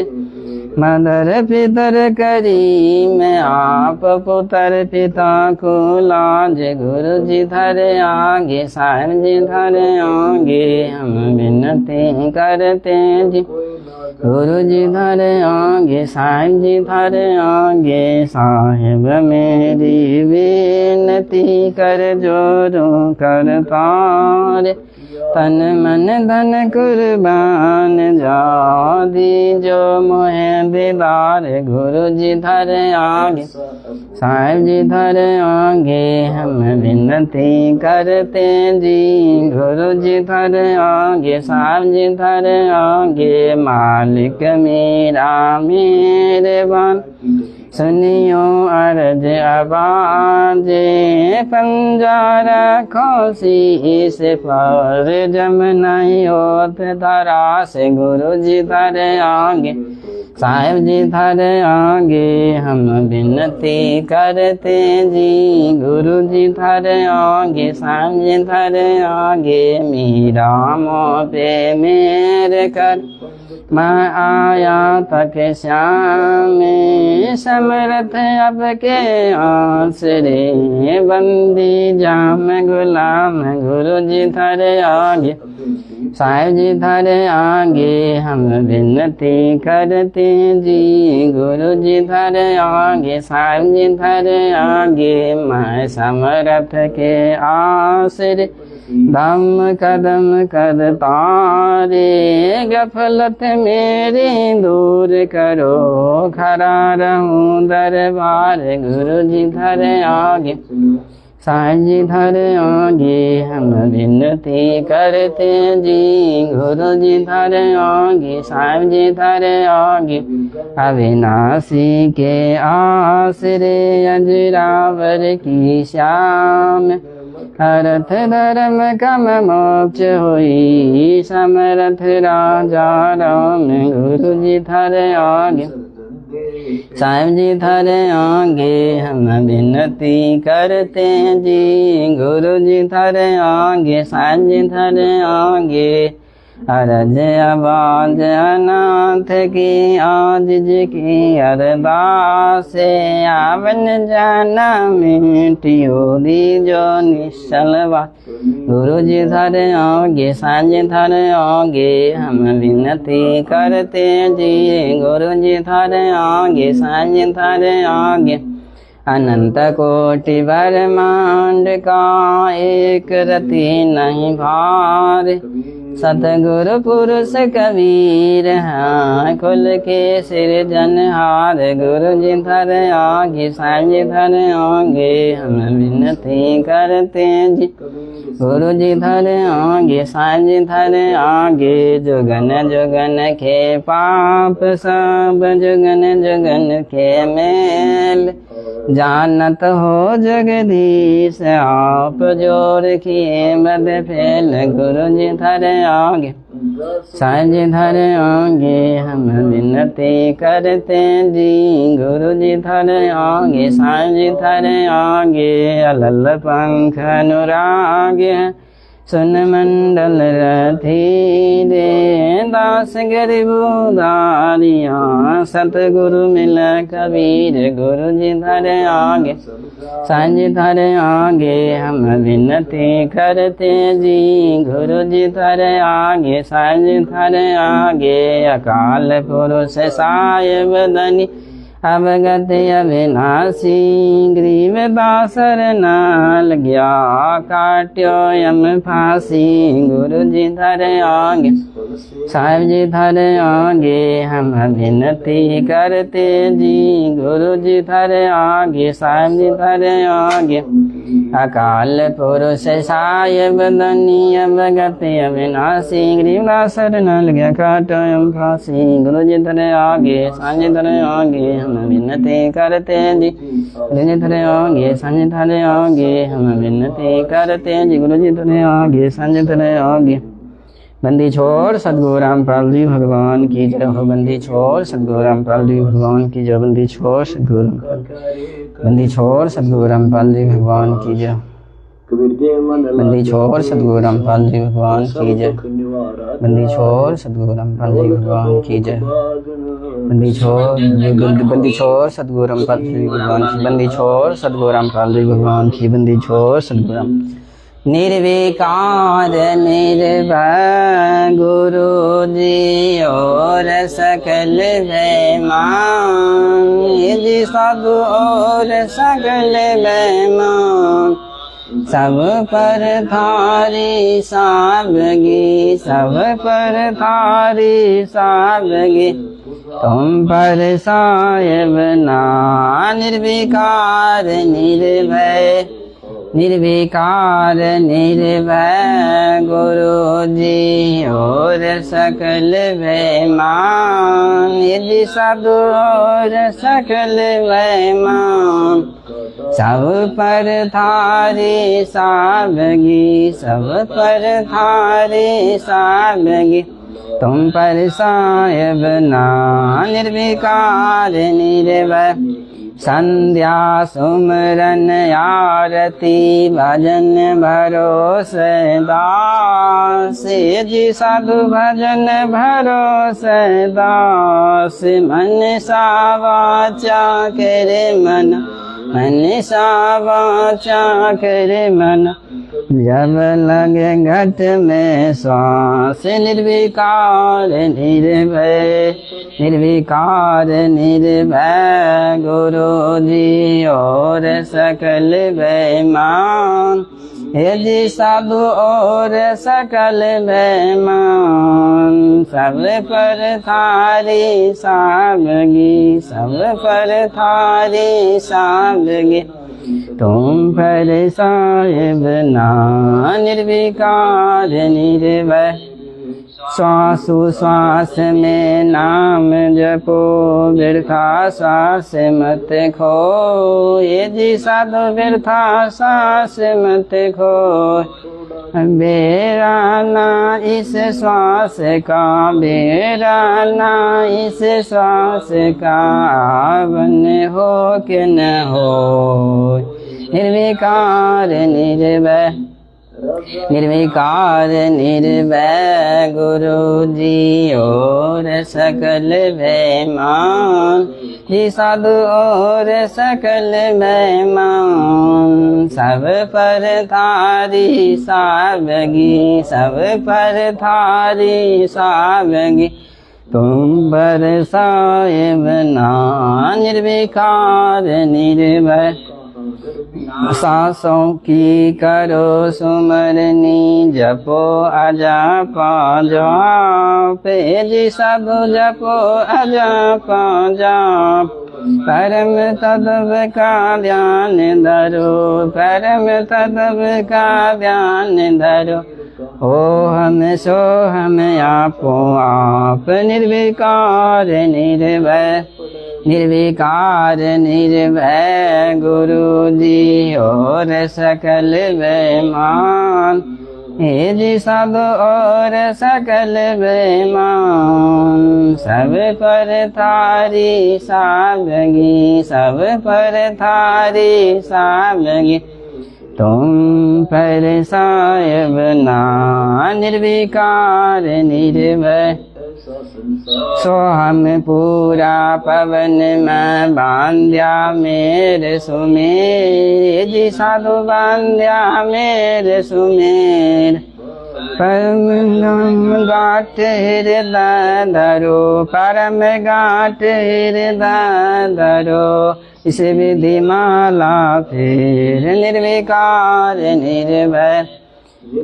[SPEAKER 2] मदर पितर करी मैं आप पुत्र पिता को लाज गुरु जी थर आगे साहिब जी थर आगे हम विनती करते जी गुरु जी थर आगे साहिब जी थर आगे साहिब मेरी विनती कर जोरो कर तारे तन मन धन कुर्बान जा दीजो मोहे दीदार गुरु जी थर आगे साहिब जी थर आगे हम विनती करते जी गुरु जी थर आगे साहिब जी थर आगे मालिक मेरा मेरे बान सुनियो अरज आवाजे पंजारा खोसी से पर जम नहीं होत धरा से गुरु जी थर आगे साहिब जी थर आगे हम विनती करते जी गुरु जी थर आगे साहिब जी थर आगे मेरा मोह पे मेरे कर मैं आया तक श्याम समर्थ अब के आसरे बंदी जाम गुलाम गुरु जी थर आगे साहिब जी थर आगे हम विनती करते जी गुरु जी थर आगे साहिब जी थर आगे मैं समर्थ के आसरे दम कदम कर तारे गफलत मेरी दूर करो खड़ा रहूं दरबार गुरु जी थर आगे साईं जी थर आगे हम विनती करते जी गुरु जी थर आगे साईं जी थर आगे अविनाशी के आसरे अजरावर की श्याम अर्थ धर्म कम मोक्ष हुई समर्थ राजा राम गुरु जी थर आगे साईं जी थर आगे हम विनती करते जी गुरु जी थर आगे साईं जी थर आगे अरज आवाज अनाथ की आज जी की अरदास आवन जाना मिटियो दी जो निश्चलवा गुरु जी थर आगे साईं जी थर आगे हम विनती करते जी गुरु जी थर आगे साईं जी थर आगे अनंत कोटि ब्रह्मांड का एक रति नहीं भार सतगुरु पुरुष कबीर हैं कुल के सिरजनहार गुरु जी थर आगे साईं जी थर आगे हम विनती करते जी गुरु जी थर आगे साईं जी थर आगे जुगन जुगन के पाप सब जुगन जुगन के मेल जानत हो जगदीश आप जोर किए मद फैल गुरु जी थर आगे साईं जी थर आगे हम विनती करते जी गुरु जी थर आगे साईं जी थर आगे अलल पंख अनुराग सुन मंडल रथी दे दास गरीब उदारिया सतगुरु मिल कबीर गुरु जी थर आगे साईं जी थर आगे हम विनती करते जी गुरु जी थर आगे साईं जी थर आगे अकाल पुरुष साहिब धनी अवगत अविनाशी ग्रीव दासर नाल गया काट्यो यम फांसी गुरु जी थर आगे साहिब जी थर आगे हम विनती करते जी गुरु जी थर आगे साहिब जी थर आगे अकाल पुरुष साहिब धनी अवगत अविनाशी ग्रीव दासर नाल गया काट्यो यम फांसी गुरु जी थर आगे साईं जी थर आगे हम विनती करते जी गुरु जी थर आगे साईं जी थर आगे हम विनती करते जी गुरु जी थर आगे साईं जी थर आगे बंदी छोड़ सतगुरु रामपाल जी भगवान की जय हो बंदी छोड़ सतगुरु रामपाल जी भगवान की जय बंदी छोड़ सतगुरु बंदी छोड़ सतगुरु रामपाल जी भगवान की जय।
[SPEAKER 1] कबीर जय मन
[SPEAKER 2] बंदी छोड़ सतगुरु रामपाल जी भगवान की जय। बंदी छोड़ सतगुरु रामपाल जी भगवान की जय। बंदी छोड़ सतगुरु रामपाल जी भगवान की। बंदी छोड़ सतगुरु रामपाल जी भगवान की। बंदी छोड़ सतगुरु राम। निर्विकार निर्भय गुरु जी और सकल बेमान, निज साधु और सकल बेमान, सब पर थारी सावगी, सब पर थारी सावगी, तुम पर साहिब ना। निर्विकार निर्भय निर्विकार निर्भय गुरु जी और सकल बेमान, निज साधु और सकल बेमान, सब पर थारी सावगी, सब पर थारी सावगी, तुम पर साहिब ना। निर्विकार निर्भय संध्या सुमरन आरती भजन भरोसे दास, जी साधु भजन भरोसे दास, मन सा वाचा करे मन, मन सा वाचा करे मन, जब लगे घट में श्वास। निर्विकार निर्भय निर्विकार निर्भय गुरु जी और सकल बेमान, यदि साधु और सकल बेमान, सब पर थारी सावगी, सब पर थारी सावगी, तुम पर साहिब ना। निर्विकार निर्भय श्वासु श्वास में नाम जपो, व्यर्था श्वास मत खो, ये जी साधु व्यर्था श्वास मत खो, बेरा ना इस श्वास का, बेरा ना इस श्वास का, वन हो कि न हो। निर्विकार निर्भय निर्विकार निर्भय गुरु जी और सकल बेमान, जी साधु और सकल बेमान, सब पर थारी सावगी, सब पर थारी सावगी, तुम पर साहिब ना। निर्विकार निर्भय सांसों की करो सुमरनी, जपो अजापा जाप, जी साधु जपो अजापा जाप, परम तत्व का ध्यान धरो, परम तत्व का ध्यान धरो, ओ हम सो हम आपो आप। निर्विकार निर्भय निर्विकार निर्भय गुरु जी और सकल बेमान, हे जी साधु और सकल बेमान, सब पर थारी सावगी, सब पर थारी सावगी, तुम पर साहिब ना। निर्विकार निर्भय सो हम पूरा पवन में बांध्या मेरे सुमेर, जी साधु बांध्या मेरे सुमेर, परम गाठ हृदय धरो, परम गाठ हृदय धरो, इस विधि माला फिर। निर्विकार निर्भय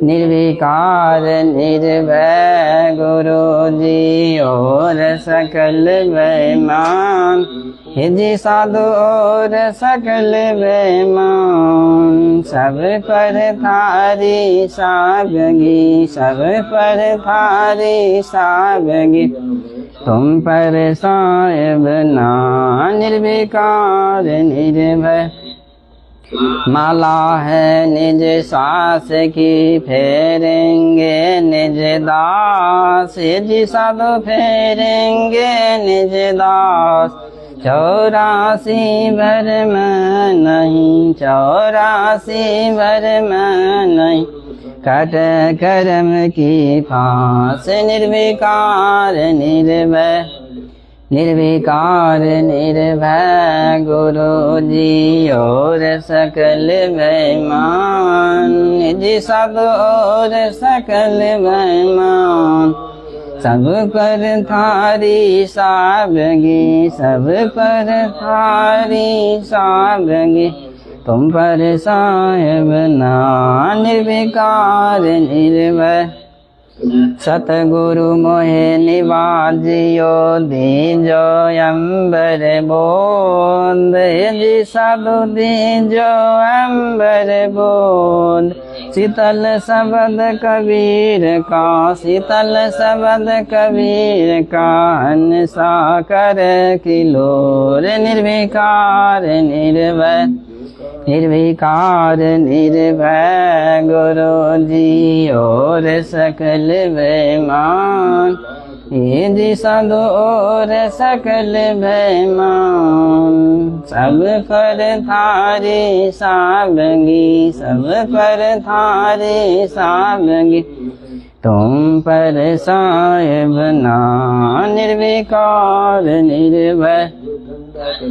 [SPEAKER 2] निर्विकार निर्भय गुरु जी और सकल बेमान, जी साधु और सकल बेमान, सब पर थारी सावगी, सब पर थारी सावगी, तुम पर साहिब ना। निर्विकार निर्भय माला है निज सास की, फेरेंगे निज दास, जी साधु फेरेंगे निज दास, 84 भरम नहीं, 84 भरम नहीं, कट कर्म की फांस, निर्विकार निर्भय, निर्विकार निर्भय गुरु जी और सकल बेईमान, निज सब और सकल बेईमान, सब पर थारी साबगी, सब पर थारी साबगी, तुम पर साहेब ना निर्विकार निर्भय, सतगुरु मोहे निवाजियो दीजो अंबर बोध, जी साधु दीजो अंबर बोध, शीतल शब्द कबीर का, शीतल शब्द कबीर का, हंसा कर किलोर, निर्विकार निर्भय, निर्विकार निर्भय गुरु जी और सकल बेईमान, ये जी साधु और सकल बेईमान, सब पर थारी साबगी, सब पर थारी साबगी, तुम पर साहेब ना निर्विकार निर्भय,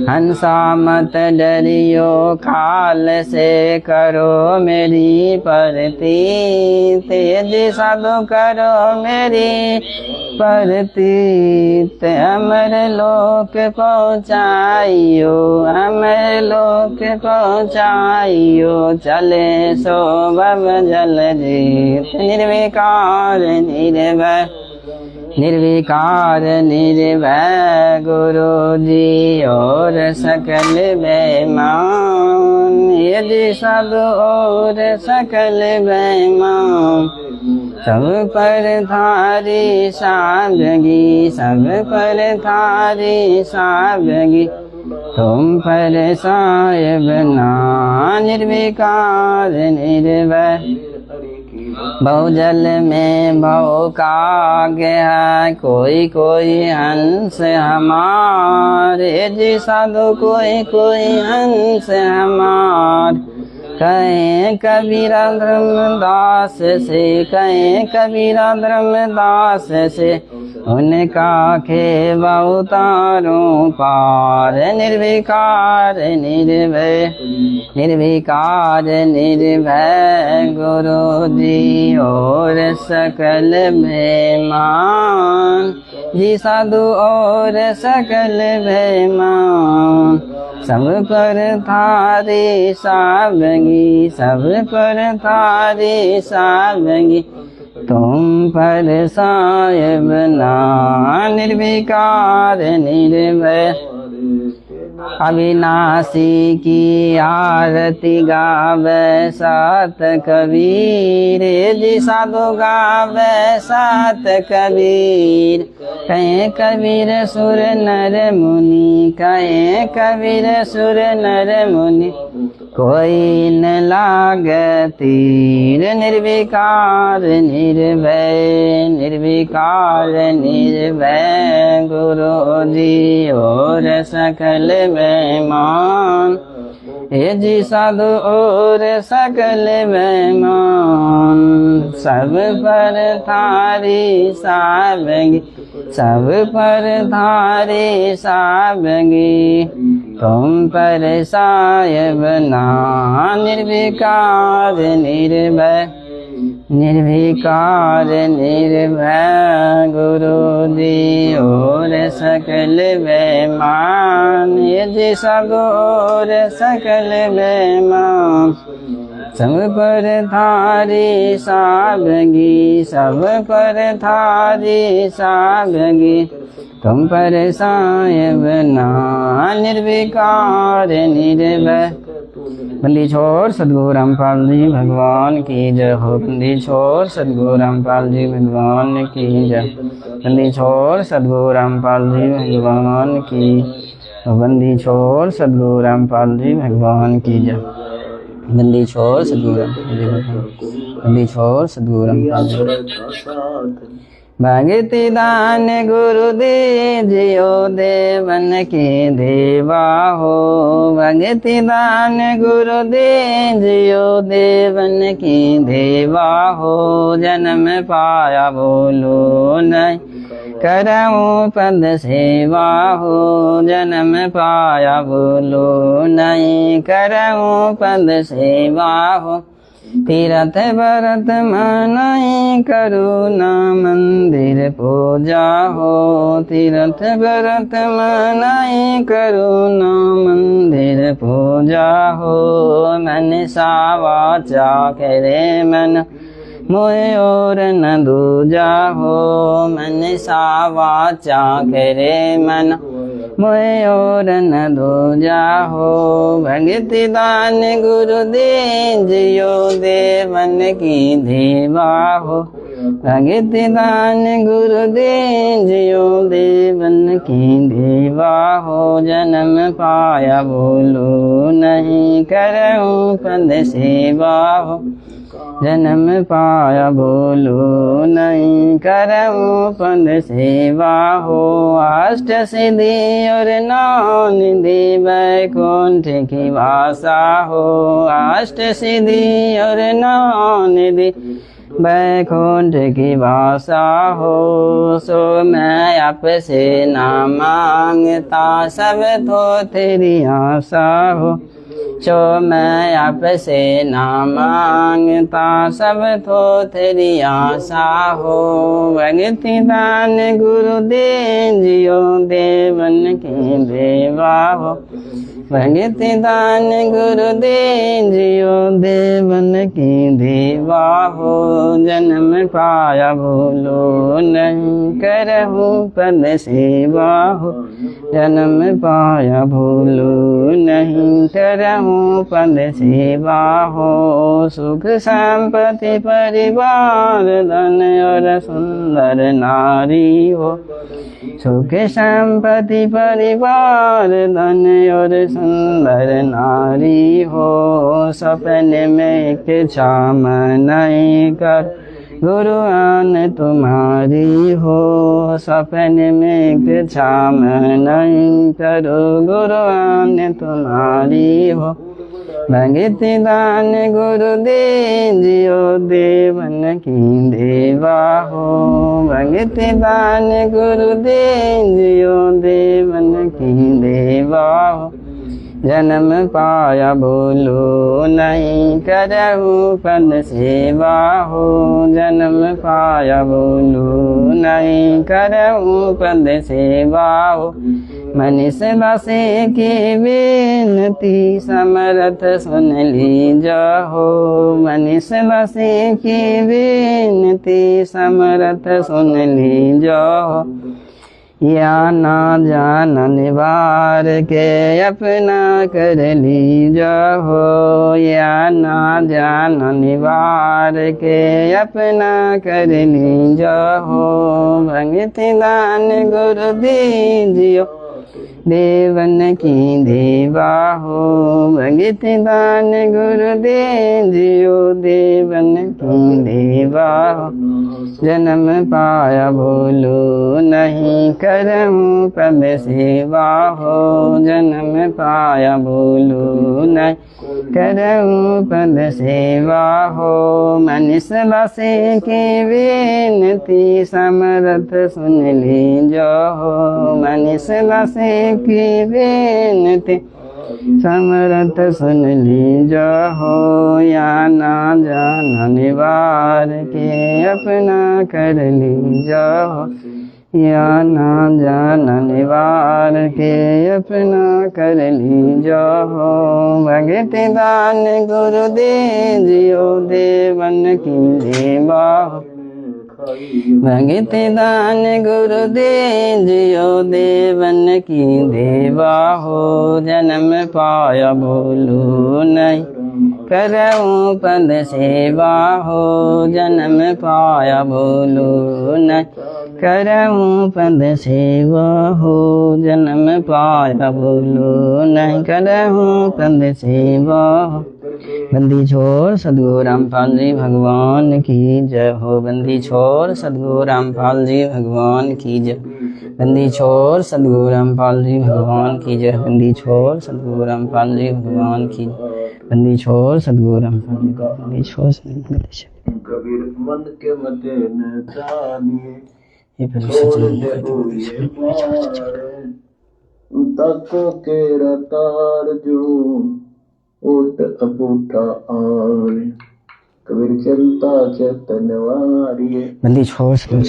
[SPEAKER 2] हंसा मत डरियो काल से, करो मेरी परती, तेज साधु करो मेरी परती, अमर लोक पहुँचाइयो, अमर लोक पहुँचाइयो, चले सो भव जल जीत, निर्विकार निर्भय, निर्विकार निर्भय गुरु जी और सकल बेईमान, यदि सब और सकल बेईमान, सब पर थारी साबगी, सब पर थारी साबगी, तुम पर साहेब ना निर्विकार निर्भय, बहुजल में बहु काग है, कोई कोई हंस हमारे, जी साधु कोई कोई हंस हमार, कहें कबीरा धर्मदास से, कहें कबीरा धर्मदास से, उनका खेवा उतारूं पार, निर्विकार निर्भय, निर्विकार निर्भय गुरु जी और सकल बेईमान, जी साधु और सकल बेईमान, सब पर थारी साबगी, सब पर थारी साबगी, तुम पर साहेब ना निर्विकार निर्भय, अविनाशी की आरती गावे सात कबीर, जी साधु गावे सात कबीर, कहें कबीर सुर नर मुनि, कहें कबीर सुर नर मुनि, कोई न लागे तीर, निर्विकार निर्भय, निर्विकार निर्भय गुरु जी और सकल बेईमान, हे जी साधु और सकल बेईमान, सब पर थारी साबगी, सब पर थारी साबगी, तुम पर साहेब ना निर्विकार निर्भय, निर्विकार निर्भय गुरु जी और सकल बेईमान, यदि सब और सकल बेईमान, सब पर थारी साबगी, सब पर थारी साबगी, तुम पर साहेब ना निर्विकार निर्भय। बंदी छोड़ सद्गुरु रामपाल जी भगवान की जय हो, बंदी छोड़ सद्गुरु रामपाल जी भगवान की जय, बंदी छोड़ सद्गुरु रामपाल जी भगवान की, बंदी छोड़ सद्गुरु रामपाल जी भगवान की जय, बंदी छोड़ सद्गुरु रामपाल जी, बंदी छोड़ सद्गुरु रामपाल जी, भगति दान गुरु दीजियो देवन की देवा हो। भगति दान गुरु दीजियो देवन की देवा हो। जन्म पाया बोलो नहीं करऊं पद सेवा हो। जन्म पाया बोलो नहीं करऊं पद सेवा हो। तीरथ भरत मनाई करुणा मंदिर पूजा हो। तीरथ भरत मनाई करुणा मंदिर पूजा हो। मन सा वाचा करे मन मोह और न दूजा हो। मन सा वाचा करे मन मोह और न दूजा हो। भगति दान गुरु दीजियो देवन की देवा हो। भगति दान गुरु दीजियो देवन की देवा हो। जन्म पाया बोलो नहीं करऊं पद सेवा हो। जन्म पाया बोलो नहीं करऊं पद सेवा हो। अष्ट सिद्धि और नौ निधि वैकुंठ की वासा हो। अष्ट सिद्धि और नौ निधि वैकुंठ की वासा हो। सो मैं आपसे ना मांगता सब तो तेरी आशा हो। जो मैं आपसे ना मांगता सब तो तेरी आशा हो। भगति दान गुरु दीजियो देवन की देवा हो। भगति दान गुरु दीजियो देवन की देवा हो। जन्म पाया बोलो नहीं करहूं पद सेवा हो। जन्म पाया भूलो नहीं करहूं पद सेवा हो। सुख संपत्ति परिवार धन और सुंदर नारी हो। सुख संपत्ति परिवार धन और सुंदर नारी हो। सपने में एक छाम नहीं कर गुरु आन तुम्हारी हो। सपने में एक छाम नहीं करो गुरु आन तुम्हारी हो। भगति दान गुरु दीजियो देवन की देवा हो। भगति दान गुरु दीजियो देवन की देवा हो। जन्म पाया बोलो नहीं करहूं पद सेवा हो। जन्म पाया बोलो नहीं करहूं पद सेवा हो। मनीष दासी की विनती समरथ सुन लीजो हो। मनीष दासी की विनती समरथ सुन लीजो हो। या ना जान निवार के अपना कर लीजो हो। या ना जान निवार के अपना कर लीजो हो। भगति दान गुरु दीजियो देवन की देवा हो। भगति दान गुरु दीजियो देवन की देवा हो। जन्म पाया बोलो नहीं करऊं पद सेवा हो। जन्म पाया बोलो नहीं करऊं पद सेवा हो। मनीष दासी की विनती समरथ सुन लीजो हो। मनीष दासी की विनती समरथ सुन लीजो हो। या ना जान निवार के अपना कर लीजो हो। या ना जान निवार के अपना कर लीजो हो। भगति दान गुरु दीजियो देवन की देवा हो। भगति दान गुरु दीजियो देवन की देवा हो। जन्म पाया बोलो नहीं करऊं पद सेवा हो। जन्म पाया बोलो नहीं करऊं पद सेवा हो। जन्म पाया बोलो नहीं करऊं पद सेवा हो। बंदी छोड़ सदगुरु रामपाल जी भगवान की जय हो। बंदी छोड़ सदगुरु रामपाल जी भगवान की जय। बंदी छोड़ सदगुरु रामपाल जी भगवान की जय। बंदी छोड़ सदगुरु रामपाल जी भगवान की। बंदी छोड़ सदगुरु रामपाल जी। बंदी छोड़
[SPEAKER 1] कबीर मन के मते न जानिए
[SPEAKER 2] ये फिर
[SPEAKER 1] छोड़ दे ये मारे तको के रतार जो उठ अपूठा आरे कबीर चलता चतनवारिये
[SPEAKER 2] बंदी छोड़ कर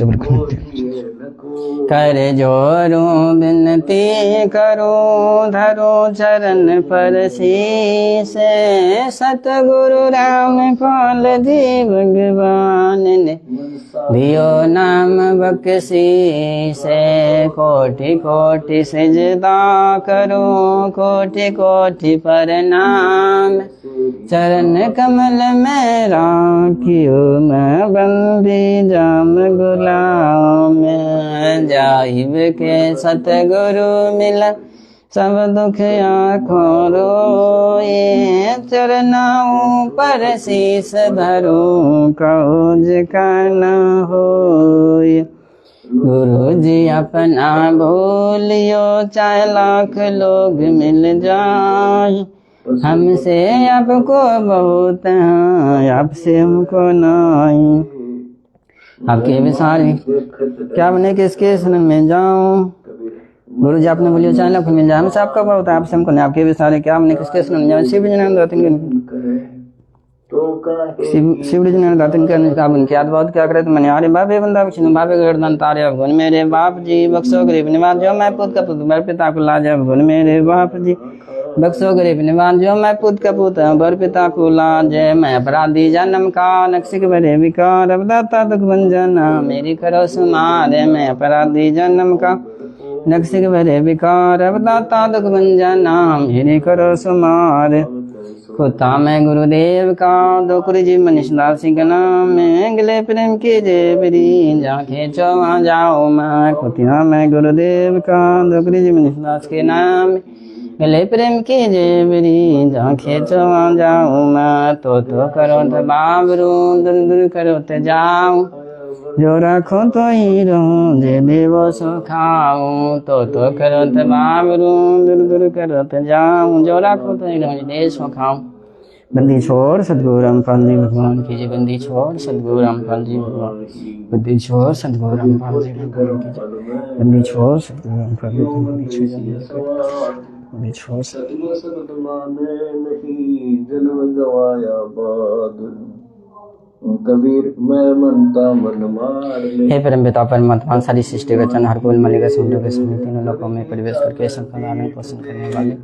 [SPEAKER 2] जोरू बिनती करो धरो चरण पर शीसे सतगुरु रामपाल जी भगवान ने दियो नाम बख्शीसे। कोटि कोटि सिजदा करो कोटि कोटि प्रणाम चरण कमल में राखियो मैं बंदी जाम गुलाम। जाहिब के सतगुरु मिला सब दुख आँखों रोए चरनाओं पर शीस धरो कौज का न होए। गुरु जी अपना भूलियो चाहे लाख लोग मिल जाए हमसे आपको बहुत है आपसे हमको नहीं। आपके विसारे क्या बने किसके शरण में जाऊं। गुरु जी आपने बोलियो चाहे लाख मिल जाए हमसे आपका बहुत है आपसे हमको नहीं। आपके विसारे क्या बने किसके शरण में जाऊं। शिव जी ने दातिन करने का बन क्या बहुत क्या करे तो मैंने अरे बाबे बंदा विष्णु बाबे गर्दन तारे अवगुण मेरे बाप जी बख्शो गरीब निवाज जो मैं पुत का पुत बर पिता को लाज अवगुण मेरे बाप जी बख्शो गरीब निवाज जो मैं पुत का पुत बर पिता को लाज। मैं अपराधी जन्म का नक्सिक भरे विकार अब दाता दुख भंजना मेरी करो सुमार। मैं अपराधी जन्म का नक्सिक भरे विकार अब दाता दुख भंजना मेरी करो सुमार। खुदा मैं गुरुदेव का दो जी मनीष दास सिंह नाम में गले प्रेम की जेबरी जाके चौवा जाओ। मैं खुदा मैं गुरुदेव का दो जी मनीष दास के नाम गले प्रेम की जेबरी जाके चौवा जाओ। मैं तो करो तो बाबरू दूर दूर करो तो जाओ जो रखो तो ही रहो जे देवो सो खाओ। तो करो तो बाबरू दूर दूर करो तो जाओ जो रखो तो ही रहो जे देव सो खाओ। बंदी छोड़ सतगुरु रामपाल जी भगवान की जय। बंदी छोड़ सतगुरु रामपाल जी भगवान बंदी छोड़ सतगुरु रामपाल जी भगवान की जय। बंदी छोड़ सतगुरु रामपाल जी बंदी छोड़ सतगुरु नहीं जन्म गवाया बाद कबीर मैं मनता मन मार ले। हे परम पिता परमात्मा सारी सृष्टि रचन हर कोई मलिका सुंदर के समय तीनों लोकों में प्रवेश करके सबका लालन पोषण करने वाले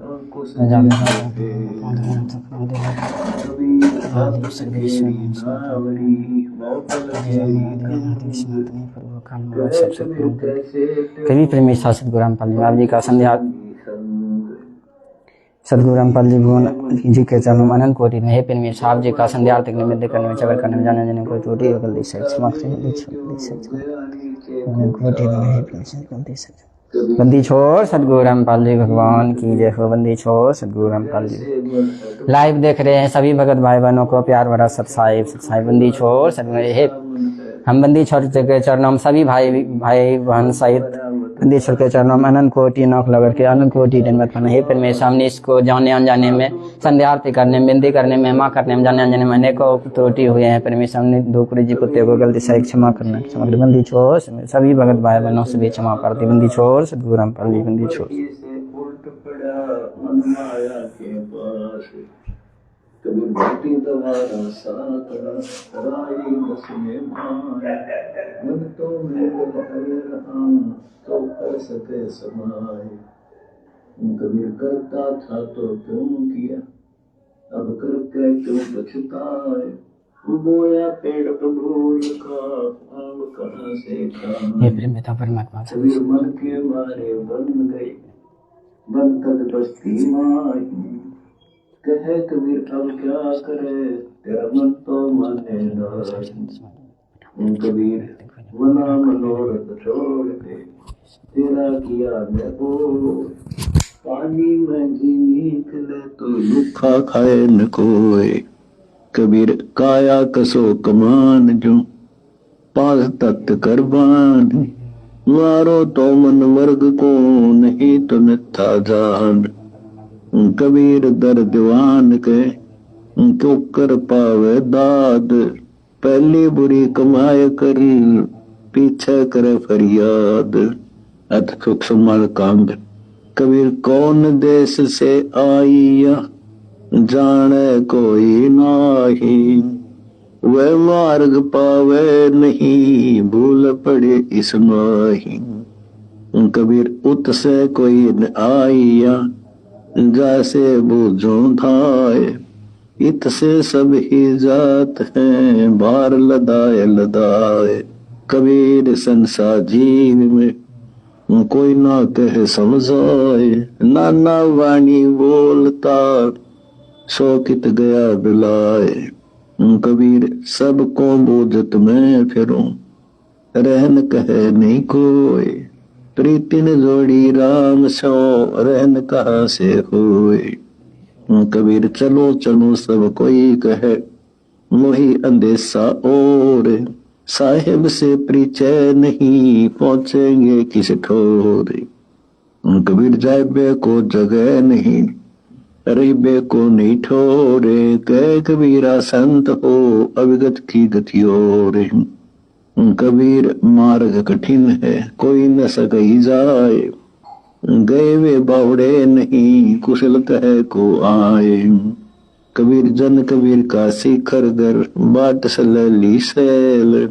[SPEAKER 2] कवि प्रेमी शासक सतगुरु रामपाल जी का संध्या सतगुरु रामपाल जी भगवान जी के चरणों में अनंत कोटि में हे प्रेमी साहब जी का संध्या आरती निमित्त करने में चवर करने में जाने जाने कोई त्रुटि हो गलती से क्षमा करें। बंदी छोड़ सतगुरु रामपाल जी भगवान की जय हो। बंदी छोड़ सतगुरु रामपाल जी। लाइव देख रहे हैं सभी भगत भाई बहनों को प्यार भरा सत साहिब बंदी छोड़ सतगुरु हे हम बंदी छोड़ के चरणों में सभी भाई बहन सहित बंदी छोड़ के चरणों में अनंत कोटि नौक लगा के अनंत कोटि धन्यवाद करना। हे परमेश्वर हमने इसको जाने अनजाने में संध्या आरती करने में विनती करने में माँ करने में जाने अनजाने में अनेकों त्रुटि हुए हैं। परमेश्वर हमने धोकुरी जी पुत्रों को गलती से क्षमा करना। बंदी छोड़ सभी भगत भाई बहनों से भी क्षमा करती। बंदी छोड़ सतगुरु रामपाल जी बंदी छोड़ कभी भक्ति तुम्हारा साथ राई बस में माया मन तो मैं रहा तो कर सके समाए। कबीर करता था तो क्यों किया अब करके क्यों पछताए। बोया पेड़ पर भूल का आम कहाँ से खा। कबीर मन के मारे बन गए बनकर बस्ती माई। कहे कबीर अब क्या करे तेरा मन तो माने न। कबीर मना मनोरथ छोड़ दे तेरा किया मैं बोल पानी में घी निकले
[SPEAKER 1] तो लुखा खाए न कोय। कबीर काया कसो कमान जो पास तत्त करबान। मारो तो मन वर्ग को नहीं तो मिथ्या जान। कबीर दर दीवान के क्यों कर पावे दाद। पहली बुरी कमाए कर पीछे करे फरियाद। अथ सूक्ष्म कांड। कबीर कौन देश से आईया जाने कोई नाही। वह मार्ग पावे नहीं भूल पड़े इस माही। कबीर उत से कोई न आईया जैसे बूझो धाय। इत से सब ही जात है भार लदाए लदाए। कबीर संसार जीव में कोई ना कहे समझाए। नाना वाणी बोलता सो कित गया बिलाए। कबीर सबको बोझत में फिरूं रहन कहे नहीं कोई। प्रीतिन जोड़ी राम सो रहन कहाँ से होए। कबीर चलो चलो सब कोई कहे मोही अंदेशा और। साहिब से परिचय नहीं पहुंचेंगे किस ठोर। कबीर जाबे को जगह नहीं रहीबे को नहीं ठोरे। कह कबीरा संत हो अविगत की गति और। कबीर मार्ग कठिन है कोई न सकई जाए। गए वे बावड़े नहीं कुशल कहे को आए। कबीर जन कबीर का शिखर गर बाट सलली सैल।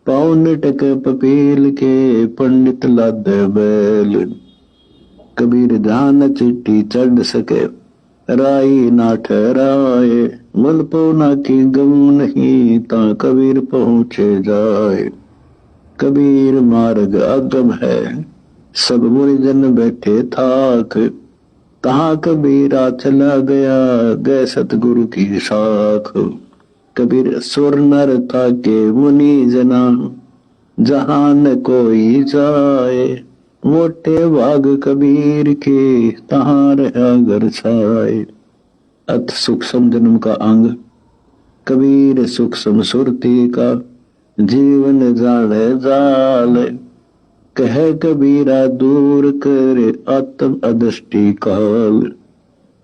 [SPEAKER 1] पाउन टक पपील के पंडित लाद बैल। कबीर जान चिट्ठी चढ़ सके राई ना ठहराए। मन पौना की गम नहीं ता कबीर पहुंचे जाए। कबीर मार्ग अगम है सब मुनिजन बैठे थाक। कहाँ कबीरा चला गया गए सतगुरु की साख। कबीर सुर नर था के मुनि जना जहां न कोई जाए। मोटे भाग कबीर के तहां रहा घर छाए। अथ सूक्ष्म जन्म का अंग। कबीर सूक्ष्म सुरती का जीवन जाने जाल। कह कबीरा दूर करे आत्म अदृष्टि काल।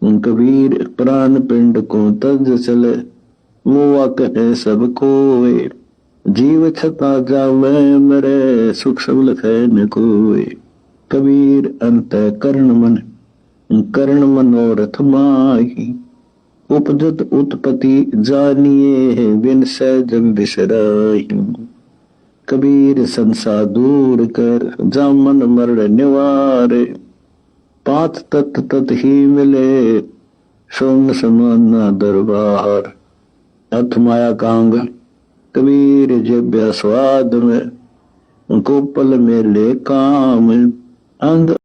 [SPEAKER 1] कबीर प्राण पिंड को तज चले मुआ कहे सब कोय। जीव छता जावे मरे सूक्ष्म लखे न कोय। कबीर अंत कर्ण मनोरथ माही। उपजत उत्पत्ति जानिए बिन से जब बिसराही। कबीर संसार दूर कर जामन मरण निवारे। पात तत् तत् ही मिले सोम समान दरबार। अथ माया कांग। कबीर जब स्वाद में को पल में ले काम। अंग